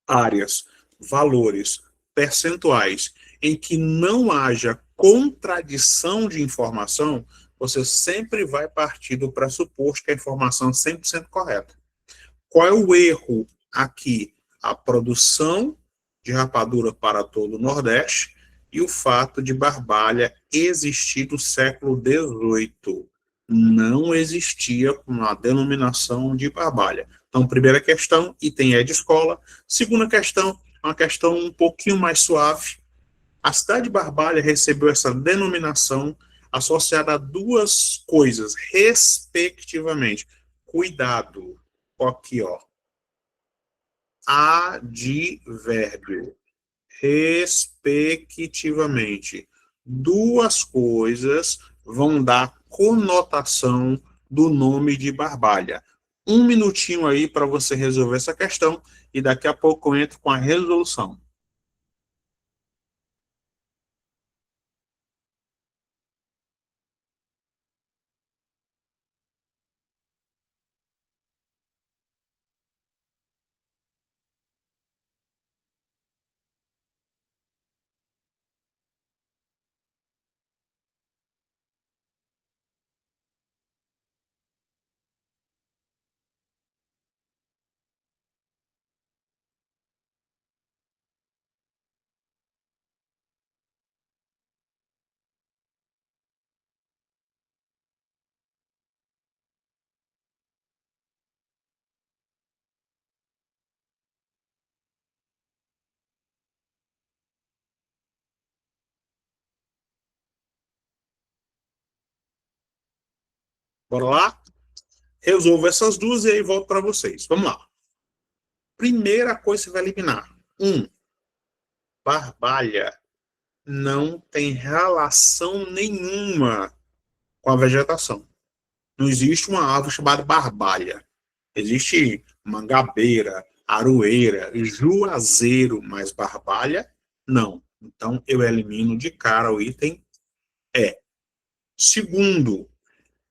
áreas, valores, percentuais em que não haja contradição de informação, você sempre vai partir do pressuposto que a informação é 100% correta. Qual é o erro aqui? A produção de rapadura para todo o Nordeste e o fato de Barbalha existir no século XVIII. Não existia uma denominação de Barbalha. Então, primeira questão, item é de escola. Segunda questão, uma questão um pouquinho mais suave. A cidade de Barbalha recebeu essa denominação associada a duas coisas, respectivamente. Cuidado. Aqui, ó. Advérbio. Respectivamente. Duas coisas vão dar conotação do nome de Barbalha. Um minutinho aí para você resolver essa questão e daqui a pouco eu entro com a resolução. Bora lá? Resolvo essas duas e aí volto para vocês. Vamos lá. Primeira coisa que você vai eliminar. Barbalha não tem relação nenhuma com a vegetação. Não existe uma árvore chamada barbalha. Existe mangabeira, aroeira, juazeiro, mas barbalha, não. Então, eu elimino de cara o item E. Segundo,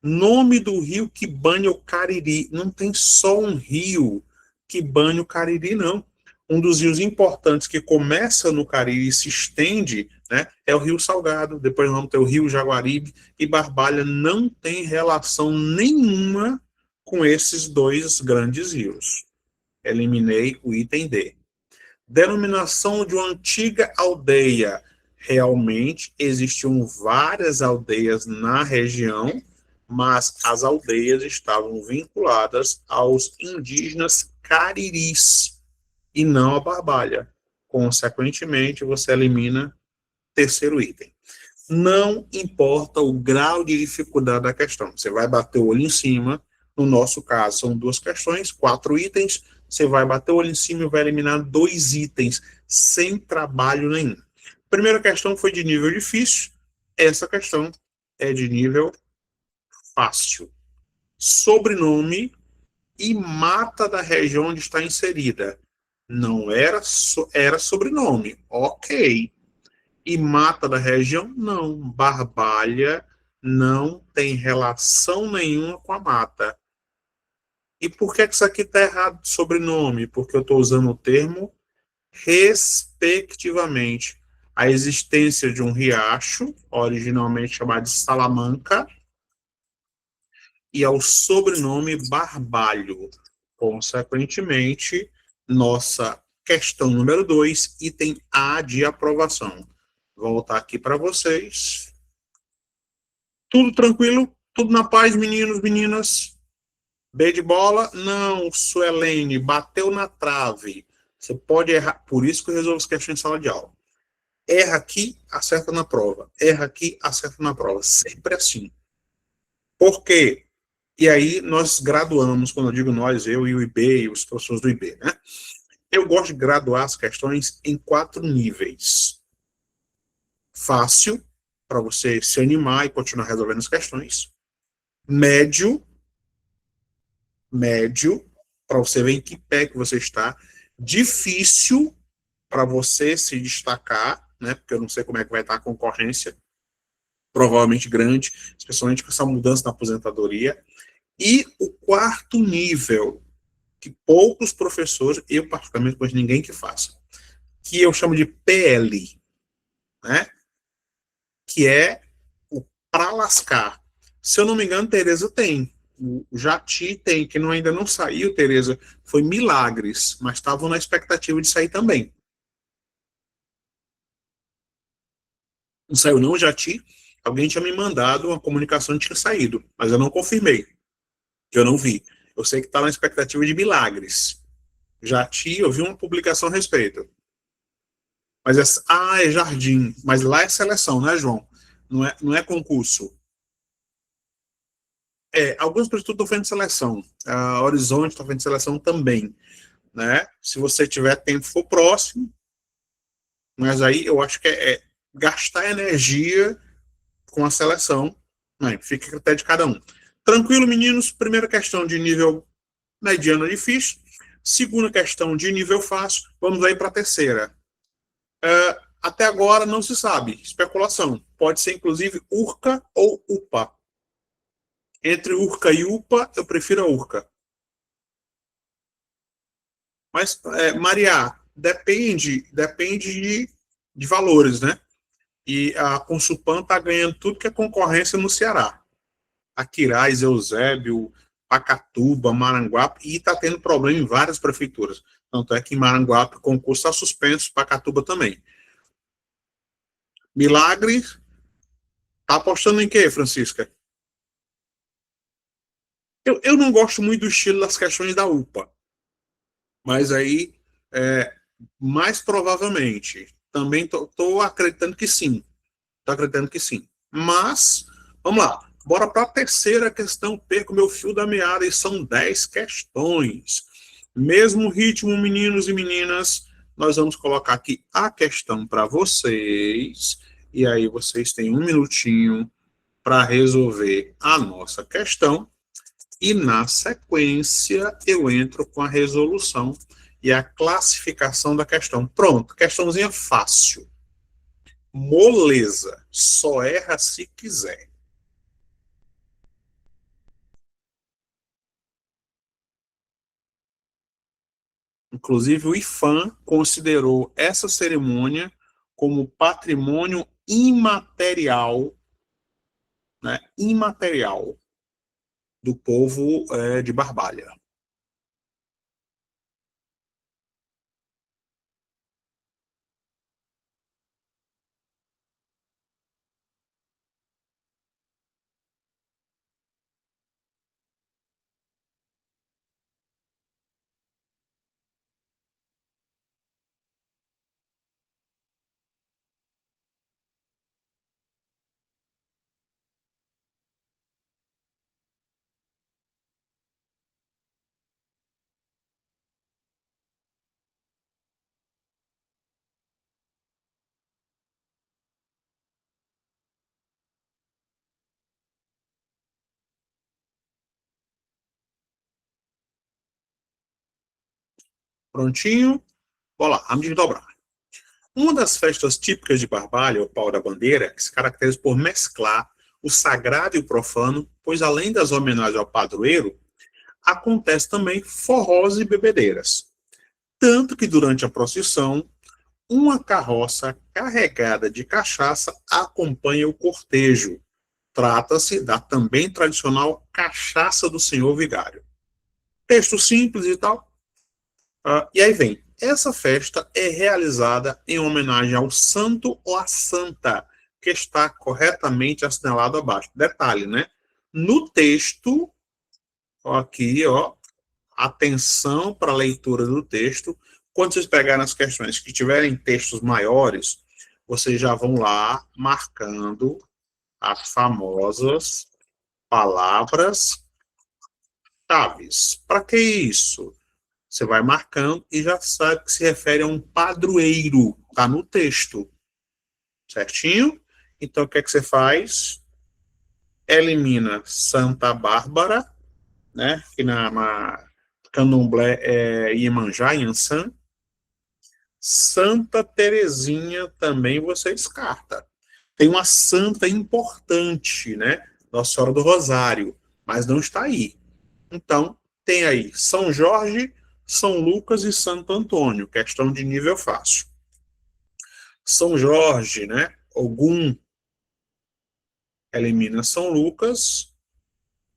nome do rio que banha o Cariri. Não tem só um rio que banha o Cariri, não. Um dos rios importantes que começa no Cariri e se estende, né, é o Rio Salgado. Depois vamos ter o Rio Jaguaribe. E Barbalha não tem relação nenhuma com esses dois grandes rios. Eliminei o item D. Denominação de uma antiga aldeia. Realmente existiam várias aldeias na região, mas as aldeias estavam vinculadas aos indígenas cariris e não a Barbalha. Consequentemente, você elimina terceiro item. Não importa o grau de dificuldade da questão, você vai bater o olho em cima. No nosso caso, são duas questões, 4 itens. Você vai bater o olho em cima e vai eliminar 2 itens, sem trabalho nenhum. Primeira questão foi de nível difícil, essa questão é de nível fácil. Sobrenome e mata da região onde está inserida. Não era, era sobrenome, ok. E mata da região, não. Barbalha não tem relação nenhuma com a mata. E por que isso aqui está errado de sobrenome? Porque eu estou usando o termo respectivamente. A existência de um riacho, originalmente chamado de Salamanca, e ao sobrenome Barbalho. Consequentemente, nossa questão número 2, item A de aprovação. Vou voltar aqui para vocês. Tudo tranquilo? Tudo na paz, meninos, meninas? B de bola? Não, Suelene, bateu na trave. Você pode errar. Por isso que eu resolvo as questões em sala de aula. Erra aqui, acerta na prova. Erra aqui, acerta na prova. Sempre assim. Por quê? E aí nós graduamos, quando eu digo nós, eu e o IB e os professores do IB, né? Eu gosto de graduar as questões em 4 níveis. Fácil, para você se animar e continuar resolvendo as questões. Médio, médio, para você ver em que pé que você está. Difícil, para você se destacar, né? Porque eu não sei como é que vai estar a concorrência, provavelmente grande, especialmente com essa mudança na aposentadoria. E o 4º nível, que poucos professores, eu particularmente conheço ninguém que faça, que eu chamo de PL, né? Que é o para lascar. Se eu não me engano, Tereza tem. O Jati tem, que não, ainda não saiu, Tereza. Foi Milagres, mas estavam na expectativa de sair também. Não saiu não, Jati. Alguém tinha me mandado uma comunicação de que tinha saído, mas eu não confirmei, que eu não vi. Eu sei que está na expectativa de Milagres. Jati, eu vi uma publicação a respeito. Mas é Jardim. Mas lá é seleção, né, João? Não é concurso. Alguns institutos estão fazendo seleção. A Horizonte está fazendo seleção também. Né? Se você tiver tempo, for próximo. Mas aí eu acho que é gastar energia com a seleção. Né? Fica a critério de cada um. Tranquilo, meninos? Primeira questão de nível mediano difícil. Segunda questão de nível fácil. Vamos aí para a terceira. Até agora não se sabe. Especulação. Pode ser, inclusive, URCA ou UPA. Entre URCA e UPA, eu prefiro a URCA. Mas, Maria, depende de valores, né? E a Consulpan está ganhando tudo que é concorrência no Ceará. Aquiraz, Eusébio, Pacatuba, Maranguape, e está tendo problema em várias prefeituras. Tanto é que em Maranguape o concurso está suspenso, Pacatuba também. Milagre, tá apostando em quê, Francisca? Eu não gosto muito do estilo das questões da UPA, mas aí, mais provavelmente, também estou acreditando que sim. Estou acreditando que sim. Mas, vamos lá. Bora para a terceira questão. Perco meu fio da meada e são 10 questões. Mesmo ritmo, meninos e meninas, nós vamos colocar aqui a questão para vocês. E aí vocês têm um minutinho para resolver a nossa questão. E na sequência eu entro com a resolução e a classificação da questão. Pronto, questãozinha fácil. Moleza, só erra se quiser. Inclusive, o IFAM considerou essa cerimônia como patrimônio imaterial, né, imaterial do povo de Barbalha. Prontinho? Bora lá, vamos desdobrar. Uma das festas típicas de Barbalha, o pau da bandeira, que se caracteriza por mesclar o sagrado e o profano, pois além das homenagens ao padroeiro, acontece também forrós e bebedeiras. Tanto que durante a procissão, uma carroça carregada de cachaça acompanha o cortejo. Trata-se da também tradicional cachaça do senhor vigário. Texto simples e tal. E aí vem. Essa festa é realizada em homenagem ao santo ou à santa, que está corretamente assinalado abaixo. Detalhe, né? No texto, ó, aqui, ó, atenção para a leitura do texto. Quando vocês pegarem as questões que tiverem textos maiores, vocês já vão lá marcando as famosas palavras-chave. Para que isso? Você vai marcando e já sabe que se refere a um padroeiro. Está no texto. Certinho? Então, o que é que você faz? Elimina Santa Bárbara, né? Que na Candomblé é Iemanjá, Yansan. Santa Terezinha também você descarta. Tem uma santa importante, né? Nossa Senhora do Rosário, mas não está aí. Então, tem aí São Jorge, São Lucas e Santo Antônio, questão de nível fácil. São Jorge, né? Ogum elimina São Lucas.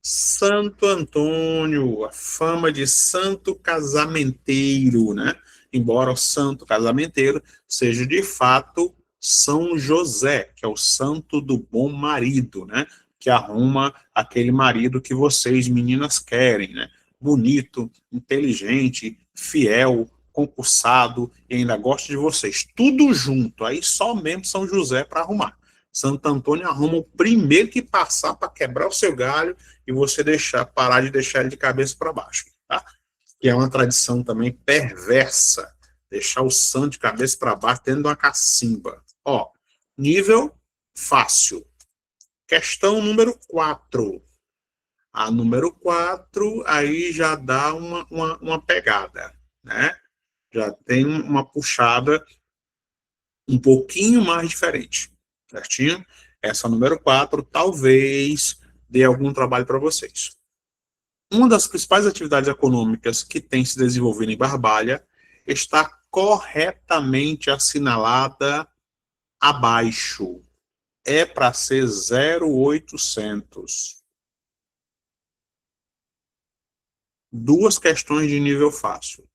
Santo Antônio, a fama de santo casamenteiro, né? Embora o santo casamenteiro seja de fato São José, que é o santo do bom marido, né? Que arruma aquele marido que vocês, meninas, querem, né? Bonito, inteligente, fiel, concursado e ainda gosta de vocês. Tudo junto, aí só mesmo São José para arrumar. Santo Antônio arruma o primeiro que passar para quebrar o seu galho e você parar de deixar ele de cabeça para baixo, tá? Que é uma tradição também perversa, deixar o santo de cabeça para baixo dentro de uma cacimba. Ó, nível fácil. Questão número 4. A número 4 aí já dá uma pegada, né? Já tem uma puxada um pouquinho mais diferente, certinho? Essa número 4 talvez dê algum trabalho para vocês. Uma das principais atividades econômicas que tem se desenvolvido em Barbalha está corretamente assinalada abaixo. É para ser 0800. Duas questões de nível fácil.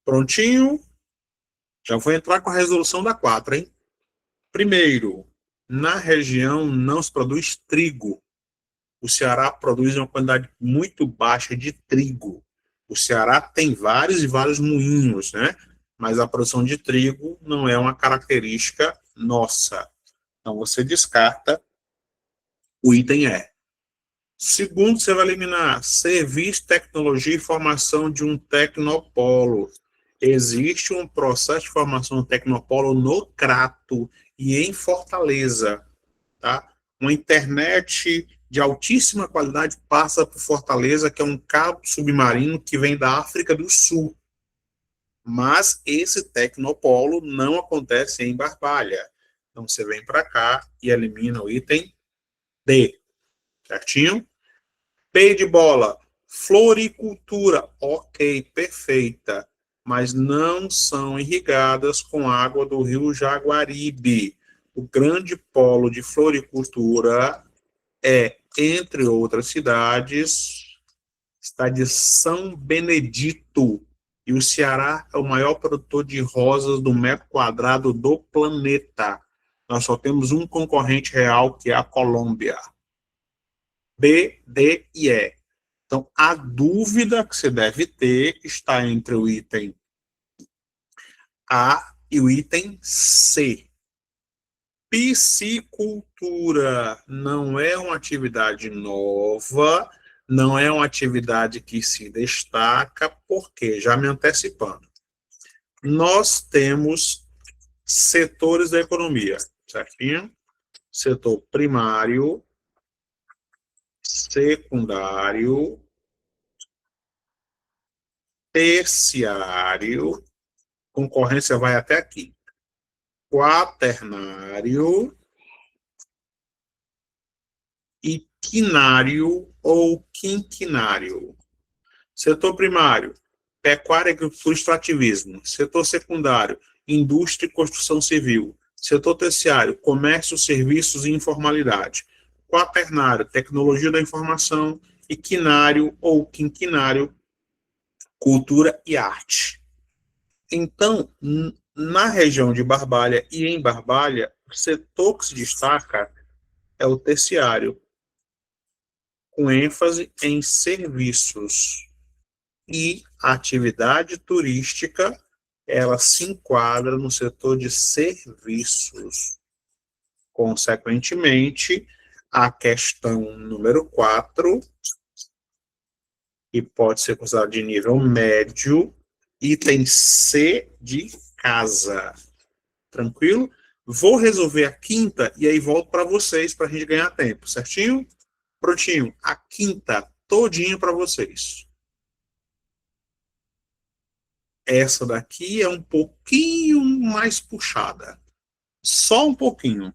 Prontinho? Já vou entrar com a resolução da 4, hein? Primeiro, na região não se produz trigo. O Ceará produz uma quantidade muito baixa de trigo. O Ceará tem vários e vários moinhos, né? Mas a produção de trigo não é uma característica nossa. Então você descarta o item E. Segundo, você vai eliminar serviço, tecnologia e formação de um tecnopolo. Existe um processo de formação do tecnopolo no Crato e em Fortaleza, tá? Uma internet de altíssima qualidade passa por Fortaleza, que é um cabo submarino que vem da África do Sul. Mas esse tecnopolo não acontece em Barbalha. Então você vem para cá e elimina o item D, certinho? P de bola, floricultura, ok, perfeita, mas não são irrigadas com água do rio Jaguaribe. O grande polo de floricultura é, entre outras cidades, está de São Benedito. E o Ceará é o maior produtor de rosas do metro quadrado do planeta. Nós só temos um concorrente real, que é a Colômbia. B, D e E. Então, a dúvida que você deve ter está entre o item A e o item C. Piscicultura não é uma atividade nova, não é uma atividade que se destaca, porque, já me antecipando, nós temos setores da economia, certinho? Setor primário, secundário, terciário, concorrência vai até aqui. quaternário e quinário ou quinquinário. Setor primário, pecuária, agricultura e extrativismo. Setor secundário, indústria e construção civil. Setor terciário, comércio, serviços e informalidade. Quaternário, tecnologia da informação. E quinário ou quinquinário, cultura e arte. Então, na região de Barbalha e em Barbalha, o setor que se destaca é o terciário, com ênfase em serviços. E a atividade turística, ela se enquadra no setor de serviços. Consequentemente, a questão número 4, que pode ser considerada de nível médio, item C de casa. Tranquilo? Vou resolver a quinta e aí volto para vocês para a gente ganhar tempo, certinho? Prontinho. A quinta todinho para vocês. Essa daqui é um pouquinho mais puxada. Só um pouquinho.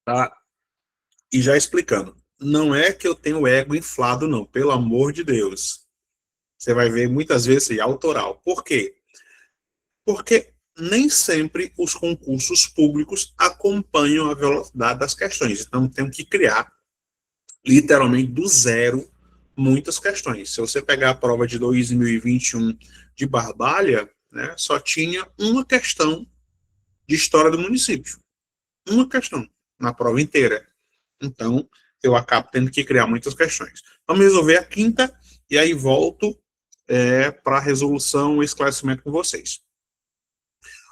Tá? E já explicando. Não é que eu tenho o ego inflado, não. Pelo amor de Deus. Você vai ver muitas vezes autoral. Por quê? Porque nem sempre os concursos públicos acompanham a velocidade das questões. Então, temos que criar, literalmente, do zero, muitas questões. Se você pegar a prova de 2021 de Barbalha, né, só tinha uma questão de história do município. Uma questão na prova inteira. Então, eu acabo tendo que criar muitas questões. Vamos resolver a quinta e aí volto para a resolução e esclarecimento com vocês.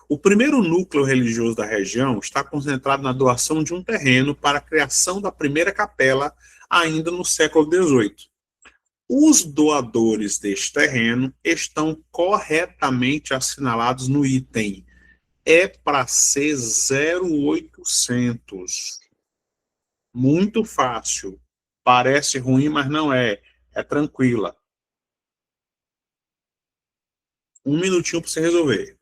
O primeiro núcleo religioso da região está concentrado na doação de um terreno para a criação da primeira capela, ainda no século XVIII. Os doadores deste terreno estão corretamente assinalados no item. É para ser 0800. Muito fácil. Parece ruim, mas não é. É tranquila. Um minutinho para você resolver.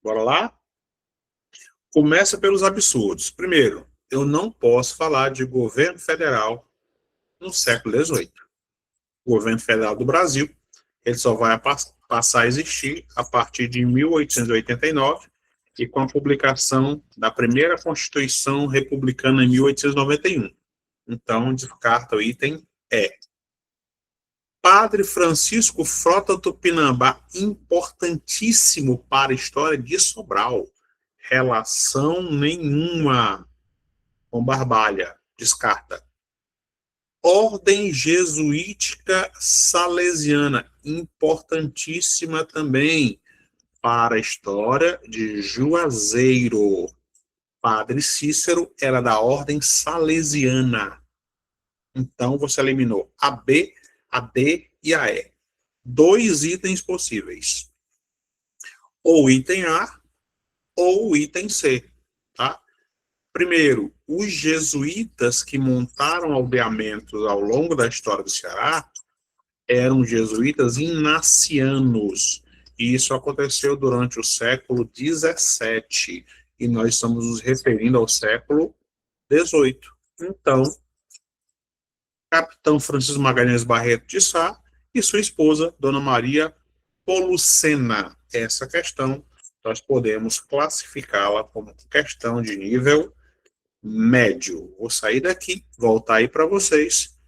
Bora lá? Começa pelos absurdos. Primeiro, eu não posso falar de governo federal no século XVIII. O governo federal do Brasil, ele só vai passar a existir a partir de 1889 e com a publicação da primeira Constituição Republicana em 1891. Então, descarta o item E. Padre Francisco Frota Tupinambá, importantíssimo para a história de Sobral. Relação nenhuma com Barbalha. Descarta. Ordem Jesuítica Salesiana, importantíssima também para a história de Juazeiro. Padre Cícero era da Ordem Salesiana. Então, você eliminou a B, a D e a E. 2 itens possíveis. Ou item A, ou item C. Tá? Primeiro, os jesuítas que montaram aldeamentos ao longo da história do Ceará eram jesuítas inacianos. E isso aconteceu durante o século XVII. E nós estamos nos referindo ao século XVIII. Então, capitão Francisco Magalhães Barreto de Sá e sua esposa, Dona Maria Polucena. Essa questão nós podemos classificá-la como questão de nível médio. Vou sair daqui, voltar aí para vocês,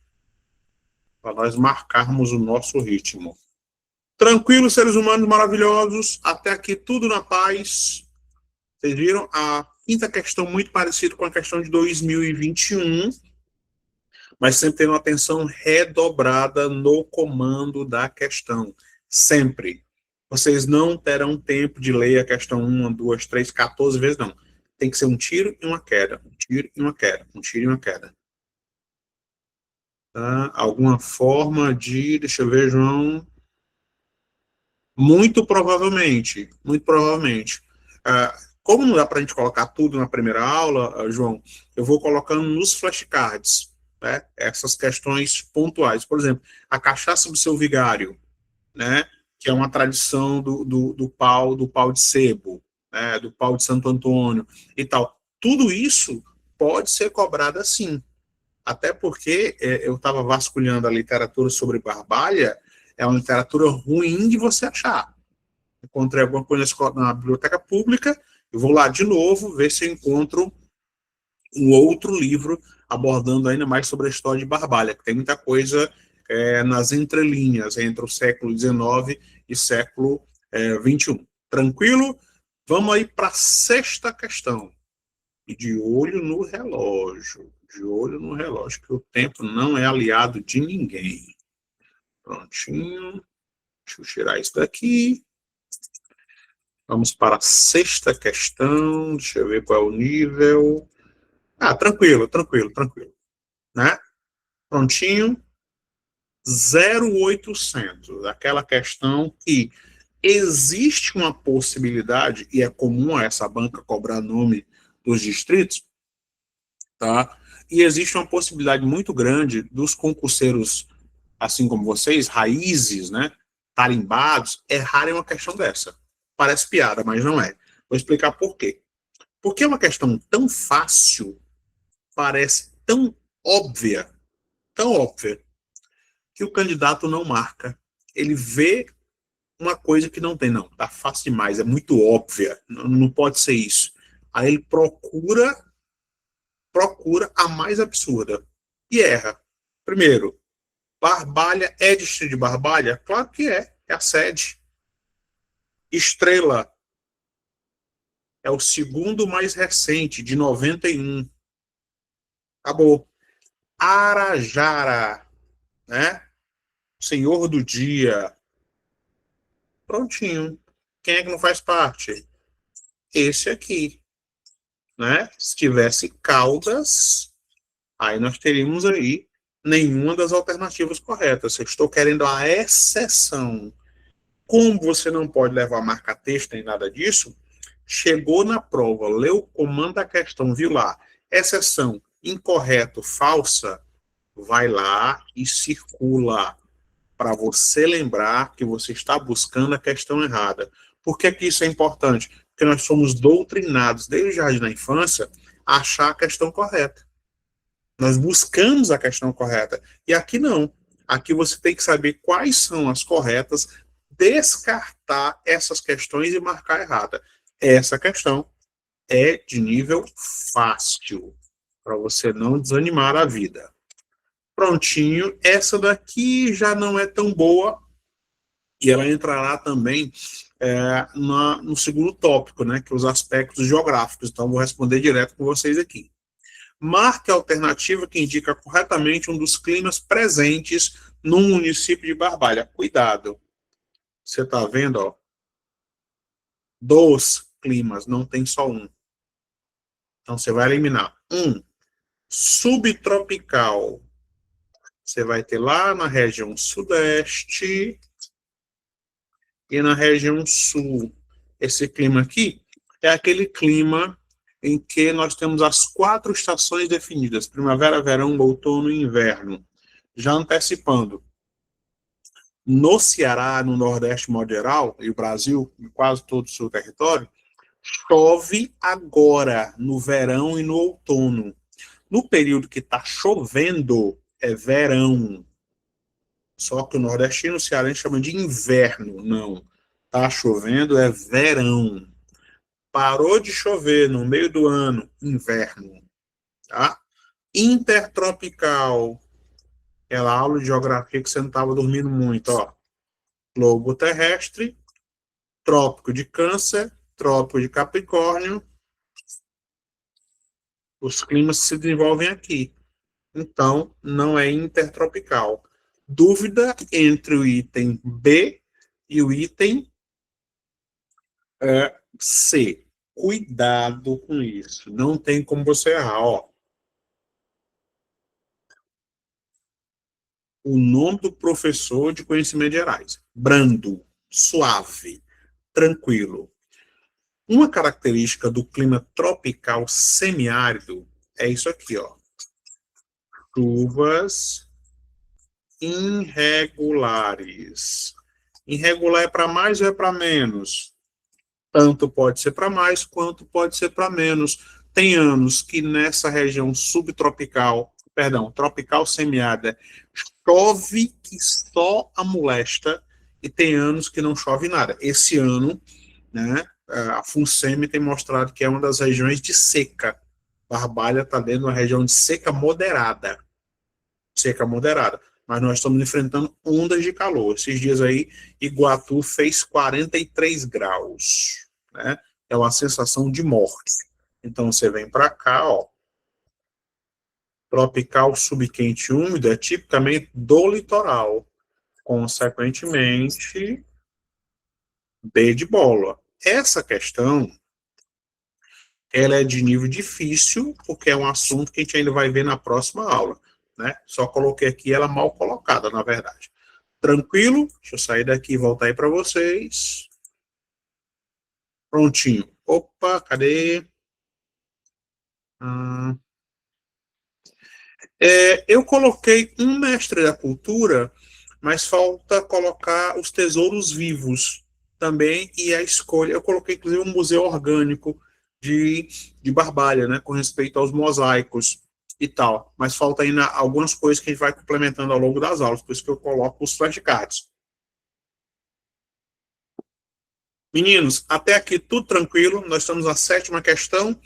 para nós marcarmos o nosso ritmo. Tranquilo, seres humanos maravilhosos. Até aqui tudo na paz. Vocês viram? A quinta questão muito parecida com a questão de 2021, mas sempre tendo atenção redobrada no comando da questão. Sempre. Vocês não terão tempo de ler a questão 1, 2, 3, 14 vezes, não. Tem que ser um tiro e uma queda. Um tiro e uma queda. Um tiro e uma queda. Tá? Alguma forma de... Deixa eu ver, João. Muito provavelmente. Muito provavelmente. Como não dá para a gente colocar tudo na primeira aula, João, eu vou colocando nos flashcards, né, essas questões pontuais. Por exemplo, a cachaça do seu vigário, né, que é uma tradição do pau de sebo, né, do pau de Santo Antônio e tal. Tudo isso pode ser cobrado assim. Até porque eu estava vasculhando a literatura sobre Barbalha, é uma literatura ruim de você achar. Encontrei alguma coisa na biblioteca pública, eu vou lá de novo ver se eu encontro um outro livro abordando ainda mais sobre a história de Barbalha, que tem muita coisa nas entrelinhas entre o século XIX e século XXI. Tranquilo? Vamos aí para a sexta questão. E de olho no relógio. De olho no relógio, que o tempo não é aliado de ninguém. Prontinho. Deixa eu tirar isso daqui. Vamos para a sexta questão. Deixa eu ver qual é o nível. Tranquilo, tranquilo, tranquilo. Né? Prontinho. 0800. Aquela questão que existe uma possibilidade, e é comum a essa banca cobrar nome dos distritos, tá? E existe uma possibilidade muito grande dos concurseiros, assim como vocês, raízes, né? Tarimbados, errarem uma questão dessa. Parece piada, mas não é. Vou explicar por quê. Porque é uma questão tão fácil, parece tão óbvia, que o candidato não marca. Ele vê uma coisa que não tem. Não, tá fácil demais, é muito óbvia, não pode ser isso. Aí ele procura a mais absurda e erra. Primeiro, Barbalha é distrito de Barbalha? Claro que é a sede. Estrela é o segundo mais recente, de 91. Acabou. Arajara, né? Senhor do Dia. Prontinho. Quem é que não faz parte? Esse aqui, né? Se tivesse Caldas, aí nós teríamos aí nenhuma das alternativas corretas. Eu estou querendo a exceção. Como você não pode levar marca-texto nem nada disso, chegou na prova, leu o comando da questão, viu lá, exceção, incorreto, falsa, vai lá e circula para você lembrar que você está buscando a questão errada. Por que que isso é importante? Porque nós somos doutrinados, desde o jardim da infância, a achar a questão correta. Nós buscamos a questão correta. E aqui não. Aqui você tem que saber quais são as corretas, descartar essas questões e marcar errada. Essa questão é de nível fácil, para você não desanimar a vida. Prontinho. Essa daqui já não é tão boa, e ela entrará também no segundo tópico, né, que é os aspectos geográficos. Então, vou responder direto com vocês aqui. Marque a alternativa que indica corretamente um dos climas presentes no município de Barbalha. Cuidado. Você está vendo, ó? Dos climas, não tem só um. Então, você vai eliminar. Subtropical. Você vai ter lá na região sudeste e na região sul. Esse clima aqui é aquele clima em que nós temos as 4 estações definidas: primavera, verão, outono e inverno. Já antecipando, no Ceará, no Nordeste, modo geral, e o Brasil, em quase todo o seu território, chove agora, no verão e no outono. No período que está chovendo, é verão. Só que o nordestino e o cearense chamam de inverno. Não. Está chovendo, é verão. Parou de chover no meio do ano, inverno. Tá? Intertropical, aquela aula de geografia que você não estava dormindo muito, ó. globo terrestre, trópico de Câncer, trópico de Capricórnio, os climas se desenvolvem aqui. Então, não é intertropical. Dúvida entre o item B e o item C. Cuidado com isso. Não tem como você errar. Ó. O nome do professor de conhecimentos gerais. Brando, suave, tranquilo. Uma característica do clima tropical semiárido é isso aqui, ó. Chuvas irregulares. Irregular é para mais ou é para menos? Tanto pode ser para mais quanto pode ser para menos. Tem anos que nessa região subtropical, perdão, tropical semiárida, chove que só a molesta e tem anos que não chove nada. Esse ano, né, a FUNSEMI tem mostrado que é uma das regiões de seca. Barbalha está dentro de uma região de seca moderada. Seca moderada. Mas nós estamos enfrentando ondas de calor. Esses dias aí, Iguatu fez 43 graus. Né? É uma sensação de morte. Então você vem para cá, ó. Tropical subquente úmido é tipicamente do litoral. Consequentemente, D de bola. Essa questão, ela é de nível difícil, porque é um assunto que a gente ainda vai ver na próxima aula. Né? Só coloquei aqui ela mal colocada, na verdade. Tranquilo? Deixa eu sair daqui e voltar aí para vocês. Prontinho. Opa, cadê? Eu coloquei um mestre da cultura, mas falta colocar os tesouros vivos também e a escolha. Eu coloquei, inclusive, um museu orgânico de Barbalha, né, com respeito aos mosaicos e tal. Mas falta ainda algumas coisas que a gente vai complementando ao longo das aulas, por isso que eu coloco os flashcards. Meninos, até aqui tudo tranquilo. Nós estamos na 7ª questão.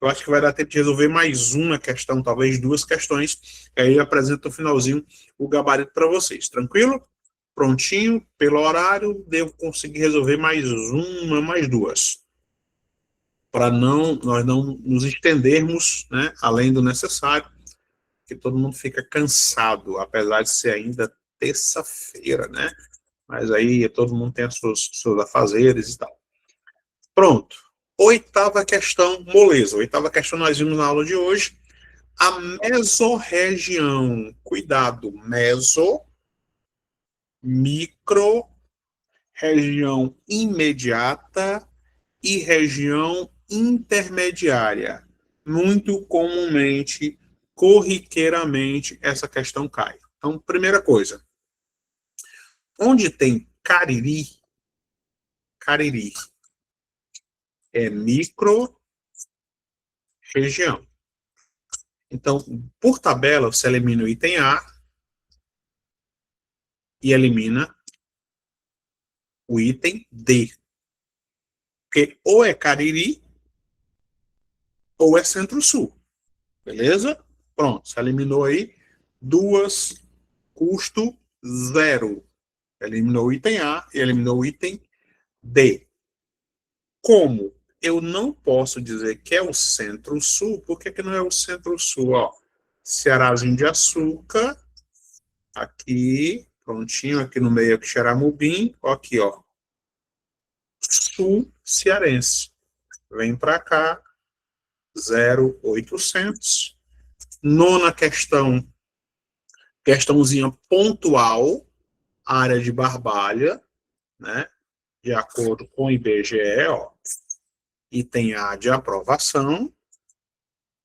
Eu acho que vai dar tempo de resolver mais uma questão, talvez 2 questões. Aí eu apresento no finalzinho o gabarito para vocês. Tranquilo? Prontinho, pelo horário, devo conseguir resolver mais uma, mais 2. Para nós não nos estendermos, né, além do necessário, que todo mundo fica cansado, apesar de ser ainda terça-feira, né? Mas aí todo mundo tem os seus afazeres e tal. Pronto. 8ª questão, moleza. 8ª questão nós vimos na aula de hoje. A mesorregião, cuidado, micro, região imediata e região intermediária. Muito comumente, corriqueiramente, essa questão cai. Então, primeira coisa, onde tem Cariri é micro-região. Então, por tabela, você elimina o item A e elimina o item D. Porque ou é Cariri ou é Centro-Sul. Beleza? Pronto, você eliminou aí 2, custo 0. Eliminou o item A e eliminou o item D. Como eu não posso dizer que é o Centro-Sul, por que não é o Centro-Sul? Ó, Cearazinho de Açúcar, aqui, prontinho, aqui no meio aqui, Xaramubim, aqui, ó, Sul Cearense. Vem para cá, 0,800. 9ª questão, questãozinha pontual, área de Barbalha, né? De acordo com o IBGE, ó, item A de aprovação.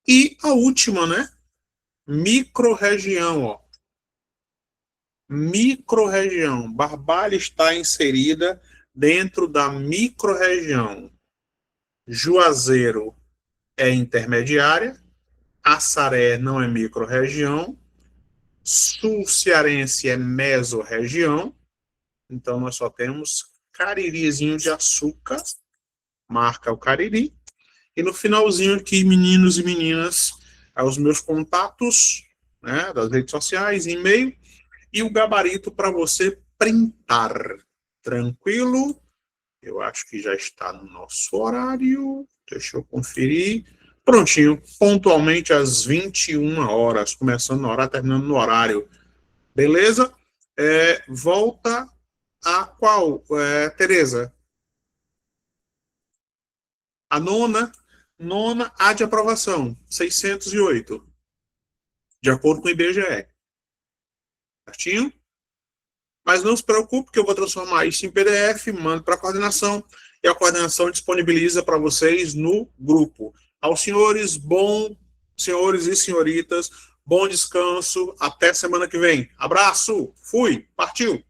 E a última, né? Microrregião, ó. Microrregião. Barbalha está inserida dentro da microrregião. Juazeiro é intermediária. Assaré não é microrregião. Sul Cearense é mesorregião. Então, nós só temos Caririzinho de Açúcar. Marca o Cariri. E no finalzinho aqui, meninos e meninas, os meus contatos, né, das redes sociais, e-mail, e o gabarito para você printar. Tranquilo? Eu acho que já está no nosso horário. Deixa eu conferir. Prontinho, pontualmente às 21 horas, começando no horário, terminando no horário. Beleza? Volta a qual, Tereza? A nona, A de aprovação, 608, de acordo com o IBGE. Certinho? Mas não se preocupe que eu vou transformar isso em PDF, mando para a coordenação e a coordenação disponibiliza para vocês no grupo. Aos senhores, senhores e senhoritas, bom descanso, até semana que vem. Abraço, fui, partiu!